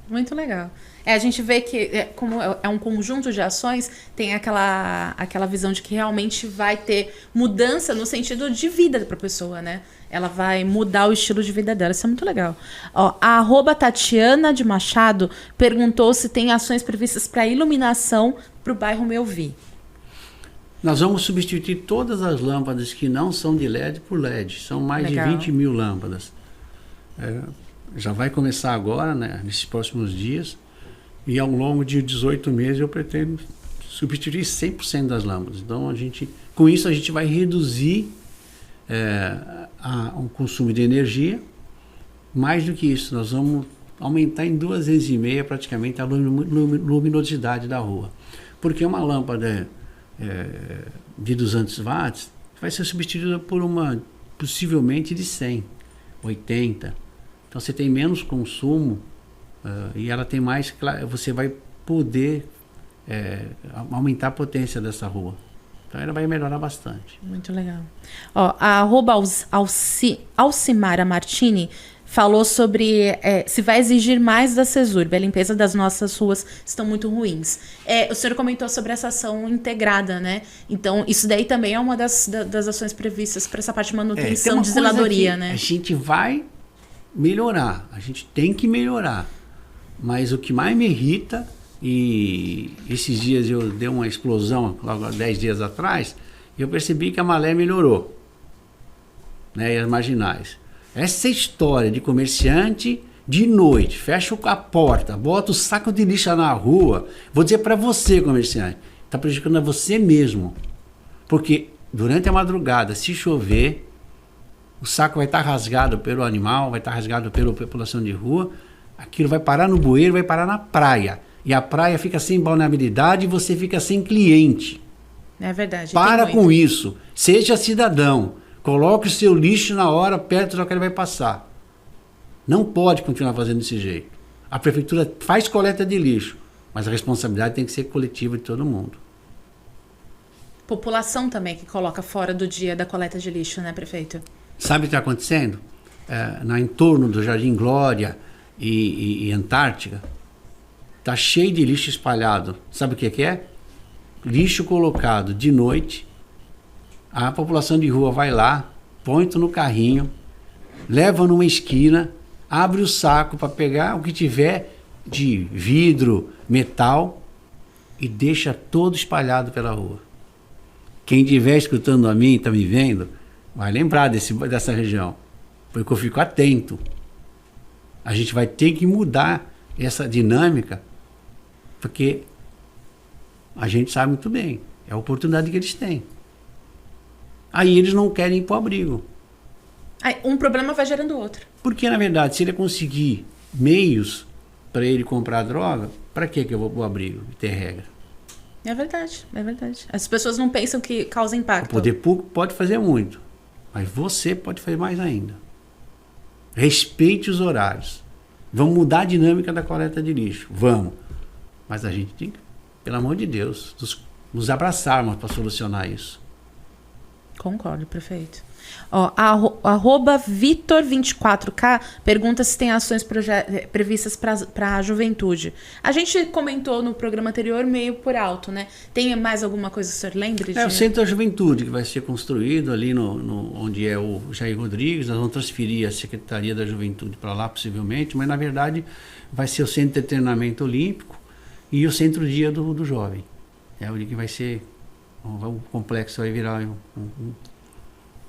[SPEAKER 1] Muito legal. A gente vê que, como é um conjunto de ações, tem aquela visão de que realmente vai ter mudança no sentido de vida para a pessoa, né? Ela vai mudar o estilo de vida dela. Isso é muito legal. A @Tatiana de Machado perguntou se tem ações previstas para iluminação para o bairro Melvi.
[SPEAKER 2] Nós vamos substituir todas as lâmpadas que não são de LED por LED. São mais de 20 mil lâmpadas. Já vai começar agora, né, nesses próximos dias, e ao longo de 18 meses eu pretendo substituir 100% das lâmpadas. Então, com isso a gente vai reduzir o consumo de energia. Mais do que isso, nós vamos aumentar em 2,5 vezes praticamente a luminosidade da rua. Porque uma lâmpada de 200 watts vai ser substituída por uma possivelmente de 100, 80. Então você tem menos consumo e ela tem mais, você vai poder aumentar a potência dessa rua. Então ela vai melhorar bastante.
[SPEAKER 1] Muito legal. A Alcimara Martini falou sobre se vai exigir mais da CESURB. A limpeza das nossas ruas estão muito ruins. O senhor comentou sobre essa ação integrada, né? Então, isso daí também é uma das ações previstas para essa parte de manutenção de zeladoria, né?
[SPEAKER 2] A gente vai melhorar, a gente tem que melhorar. Mas o que mais me irrita, e esses dias eu dei uma explosão, logo 10 dias atrás, e eu percebi que a Malé melhorou, né? E as marginais. Essa história de comerciante de noite, fecha a porta, bota o saco de lixo na rua, vou dizer para você, comerciante, está prejudicando a você mesmo. Porque durante a madrugada, se chover, o saco vai estar rasgado pelo animal, vai estar rasgado pela população de rua, aquilo vai parar no bueiro, vai parar na praia. E a praia fica sem balneabilidade e você fica sem cliente.
[SPEAKER 1] É verdade.
[SPEAKER 2] Para com isso. Seja cidadão. Coloque o seu lixo na hora, perto da que ele vai passar. Não pode continuar fazendo desse jeito. A prefeitura faz coleta de lixo, mas a responsabilidade tem que ser coletiva de todo mundo.
[SPEAKER 1] População também que coloca fora do dia da coleta de lixo, né, prefeito?
[SPEAKER 2] Sabe o que está acontecendo? No entorno do Jardim Glória e Antártica, está cheio de lixo espalhado. Sabe o que é? Lixo colocado de noite. A população de rua vai lá, põe no carrinho, leva numa esquina, abre o saco para pegar o que tiver de vidro, metal e deixa todo espalhado pela rua. Quem estiver escutando a mim, está me vendo, vai lembrar dessa região, porque eu fico atento. A gente vai ter que mudar essa dinâmica, porque a gente sabe muito bem, é a oportunidade que eles têm. Aí eles não querem ir para o abrigo.
[SPEAKER 1] Aí um problema vai gerando outro.
[SPEAKER 2] Porque, na verdade, se ele conseguir meios para ele comprar droga, para que eu vou para o abrigo e ter regra?
[SPEAKER 1] É verdade, é verdade. As pessoas não pensam que causa impacto.
[SPEAKER 2] O poder público pode fazer muito, mas você pode fazer mais ainda. Respeite os horários. Vamos mudar a dinâmica da coleta de lixo. Vamos. Mas a gente tem que, pelo amor de Deus, nos abraçarmos para solucionar isso.
[SPEAKER 1] Concordo, prefeito. Ó, arroba Vitor24K pergunta se tem ações previstas para a juventude. A gente comentou no programa anterior meio por alto, né? Tem mais alguma coisa que o senhor lembre?
[SPEAKER 2] O Centro da Juventude, que vai ser construído ali onde é o Jair Rodrigues. Nós vamos transferir a Secretaria da Juventude para lá, possivelmente, mas na verdade vai ser o Centro de Treinamento Olímpico e o Centro Dia do Jovem. É o que vai ser, o complexo vai virar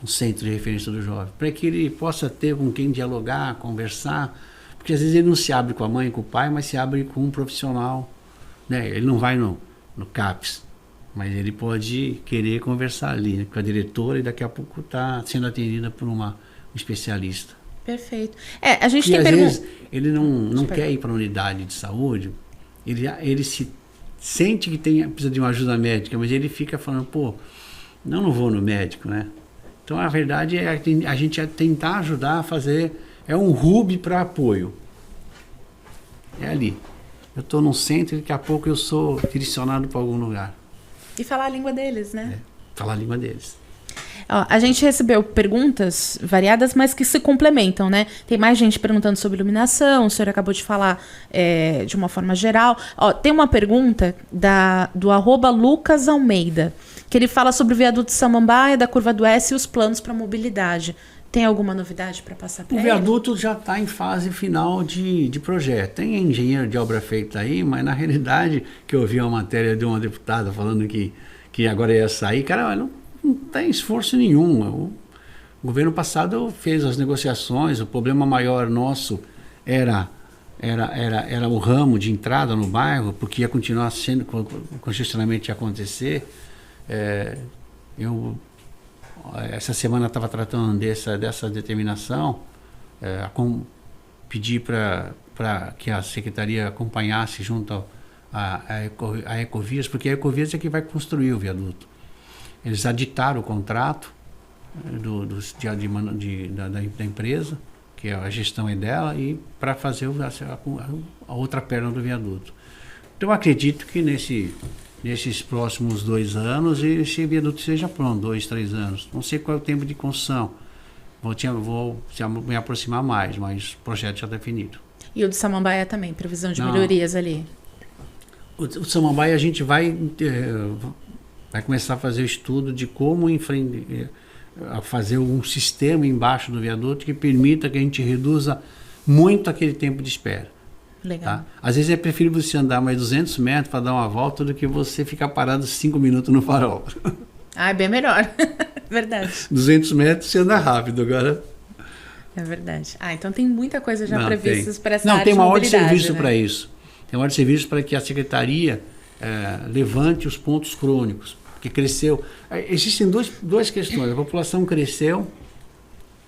[SPEAKER 2] um centro de referência do jovem, para que ele possa ter com quem dialogar, conversar, porque às vezes ele não se abre com a mãe, com o pai, mas se abre com um profissional, né? Ele não vai no CAPS, mas ele pode querer conversar ali, né, com a diretora, e daqui a pouco está sendo atendida por um especialista.
[SPEAKER 1] Perfeito. A gente
[SPEAKER 2] e
[SPEAKER 1] tem
[SPEAKER 2] às vezes ele não quer ir para a unidade de saúde, ele se sente que precisa de uma ajuda médica, mas ele fica falando, pô, não vou no médico, né? Então, a verdade é a gente tentar ajudar a fazer, é um hub para apoio. É ali. Eu estou num centro e daqui a pouco eu sou direcionado para algum lugar.
[SPEAKER 1] E falar a língua deles, né?
[SPEAKER 2] Falar a língua deles.
[SPEAKER 1] Ó, a gente recebeu perguntas variadas, mas que se complementam, né? Tem mais gente perguntando sobre iluminação, o senhor acabou de falar de uma forma geral. Ó, tem uma pergunta do arroba Lucas Almeida, que ele fala sobre o viaduto de Samambaia, da Curva do S e os planos para mobilidade. Tem alguma novidade para passar para ele?
[SPEAKER 2] O viaduto já está em fase final de projeto. Tem engenheiro de obra feita aí, mas na realidade, que eu vi uma matéria de uma deputada falando que agora ia sair, cara, não tem esforço nenhum. O governo passado fez as negociações, o problema maior nosso era o ramo de entrada no bairro, porque ia continuar sendo, o congestionamento ia acontecer. Essa semana estava tratando dessa determinação, pedi para que a secretaria acompanhasse junto a Ecovias, porque a Ecovias é que vai construir o viaduto. Eles aditaram o contrato da empresa, que a gestão é dela, e para fazer a outra perna do viaduto. Então, eu acredito que nesses próximos 2 anos esse viaduto seja pronto, 2, 3 anos. Não sei qual é o tempo de construção. Vou me aproximar mais, mas o projeto já está definido.
[SPEAKER 1] E o de Samambaia também, previsão de melhorias ali?
[SPEAKER 2] O Samambaia a gente vai começar a fazer o estudo de como fazer um sistema embaixo do viaduto que permita que a gente reduza muito aquele tempo de espera.
[SPEAKER 1] Legal.
[SPEAKER 2] Tá? Às vezes é preferível você andar mais 200 metros para dar uma volta do que você ficar parado 5 minutos no farol.
[SPEAKER 1] É bem melhor. Verdade.
[SPEAKER 2] 200 metros você anda rápido agora.
[SPEAKER 1] É verdade. Então tem muita coisa já prevista para essa área
[SPEAKER 2] tem
[SPEAKER 1] de
[SPEAKER 2] uma ordem de
[SPEAKER 1] mobilidade,
[SPEAKER 2] serviço, né, para isso. Tem uma ordem de serviço para que a secretaria levante os pontos crônicos. porque cresceu. Existem duas questões. A população cresceu,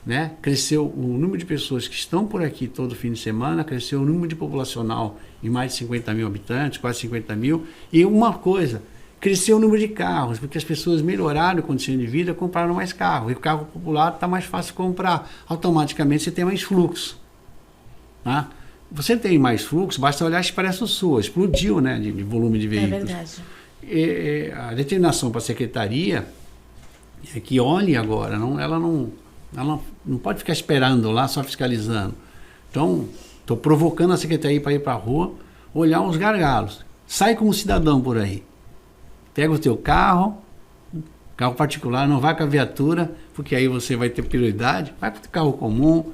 [SPEAKER 2] né? Cresceu o número de pessoas que estão por aqui todo fim de semana, cresceu o número de populacional em mais de 50 mil habitantes, quase 50 mil. E uma coisa, cresceu o número de carros, porque as pessoas melhoraram a condição de vida, compraram mais carro. E o carro popular está mais fácil de comprar. Automaticamente você tem mais fluxo. Tá? Você tem mais fluxo, basta olhar a Expresso Sul, explodiu, né, de volume de veículos.
[SPEAKER 1] É verdade.
[SPEAKER 2] A determinação para a secretaria é que olhe agora, ela não pode ficar esperando lá, só fiscalizando. Então, estou provocando a secretaria para ir para a rua, olhar os gargalos. Sai como cidadão por aí. Pega o teu carro particular, não vai com a viatura, porque aí você vai ter prioridade. Vai para o carro comum,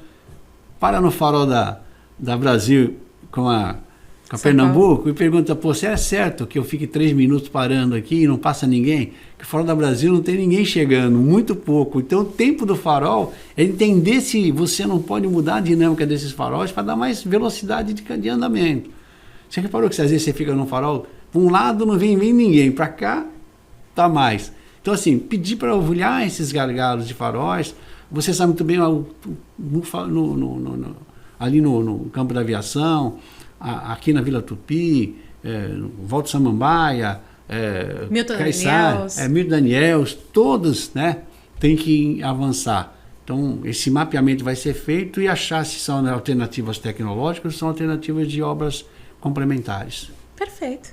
[SPEAKER 2] para no farol da Brasil com a Pernambuco e pergunta, pô, se é certo que eu fique 3 minutos parando aqui e não passa ninguém? Que o farol da Brasil não tem ninguém chegando, muito pouco. Então o tempo do farol é entender se você não pode mudar a dinâmica desses faróis para dar mais velocidade de andamento. Você reparou que às vezes você fica num farol, para um lado não vem ninguém, para cá tá mais. Então assim, pedir para olhar esses gargalos de faróis, você sabe muito bem ali no campo da aviação, aqui na Vila Tupi, Volta Samambaia,
[SPEAKER 1] Milton
[SPEAKER 2] Caiçara, Milton Daniels, todos, né, tem que avançar. Então, esse mapeamento vai ser feito e achar se são alternativas tecnológicas ou são alternativas de obras complementares.
[SPEAKER 1] Perfeito.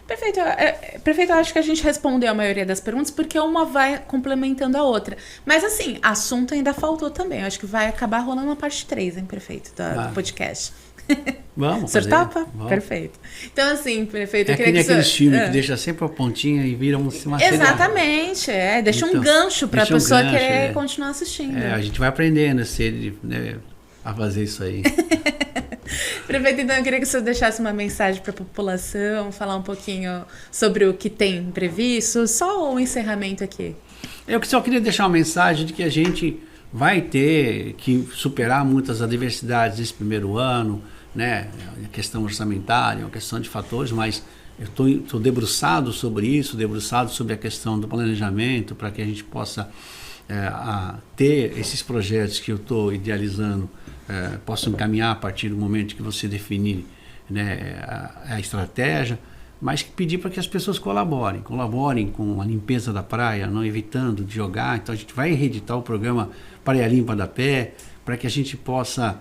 [SPEAKER 1] Prefeito, eu acho que a gente respondeu a maioria das perguntas, porque uma vai complementando a outra. Mas, assim, assunto ainda faltou também. Eu acho que vai acabar rolando uma parte 3, hein, prefeito, do podcast.
[SPEAKER 2] Vamos
[SPEAKER 1] fazer. O senhor topa?
[SPEAKER 2] Vamos.
[SPEAKER 1] Perfeito. Então, assim, prefeito...
[SPEAKER 2] É que nem aqueles filmes que deixa sempre a pontinha e vira uma
[SPEAKER 1] Exatamente, deixa um gancho para a pessoa querer continuar assistindo.
[SPEAKER 2] A gente vai aprendendo a fazer isso aí.
[SPEAKER 1] Prefeito, então eu queria que o senhor deixasse uma mensagem para a população, falar um pouquinho sobre o que tem previsto, só o encerramento aqui.
[SPEAKER 2] Eu só queria deixar uma mensagem de que a gente vai ter que superar muitas adversidades nesse primeiro ano, né? A questão orçamentária, a questão de fatores, mas eu estou debruçado sobre isso, debruçado sobre a questão do planejamento, para que a gente possa ter esses projetos que eu estou idealizando, possam caminhar a partir do momento que você definir, né, a estratégia, mas pedir para que as pessoas colaborem com a limpeza da praia, não evitando de jogar. Então a gente vai reeditar o programa Praia Limpa da Pé, para que a gente possa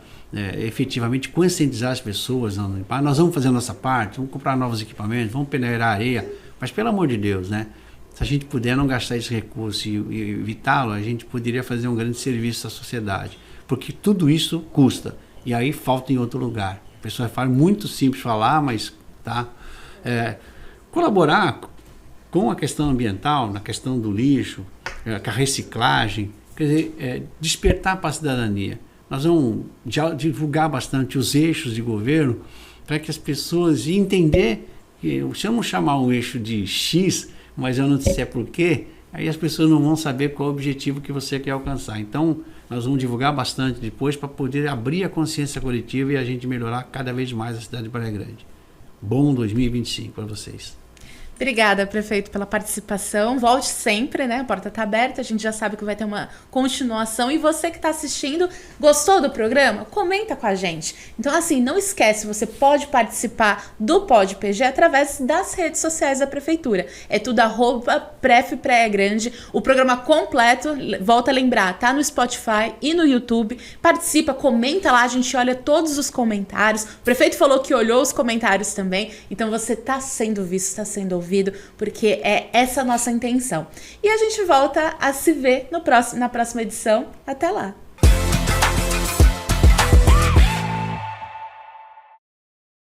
[SPEAKER 2] efetivamente conscientizar as pessoas. Nós vamos fazer a nossa parte, vamos comprar novos equipamentos, vamos peneirar a areia, mas pelo amor de Deus, né? Se a gente puder não gastar esse recurso e evitá-lo, a gente poderia fazer um grande serviço à sociedade, porque tudo isso custa, e aí falta em outro lugar. A pessoa fala, muito simples falar, mas tá. Colaborar com a questão ambiental, na questão do lixo, com a reciclagem, quer dizer, despertar para a cidadania. Nós vamos divulgar bastante os eixos de governo para que as pessoas entender que, se eu não chamar um eixo de X, mas eu não disser por quê, aí as pessoas não vão saber qual é o objetivo que você quer alcançar. Então, nós vamos divulgar bastante depois para poder abrir a consciência coletiva e a gente melhorar cada vez mais a cidade de Praia Grande. Bom 2025 para vocês.
[SPEAKER 1] Obrigada, prefeito, pela participação. Volte sempre, né? A porta está aberta, a gente já sabe que vai ter uma continuação. E você que está assistindo, gostou do programa? Comenta com a gente. Então, assim, não esquece, você pode participar do Pod PG através das redes sociais da Prefeitura. É tudo @Pref Praia Grande. O programa completo, volta a lembrar, tá no Spotify e no YouTube. Participa, comenta lá, a gente olha todos os comentários. O prefeito falou que olhou os comentários também. Então, você está sendo visto, está sendo ouvido, porque é essa a nossa intenção. E a gente volta a se ver na próxima edição. Até lá!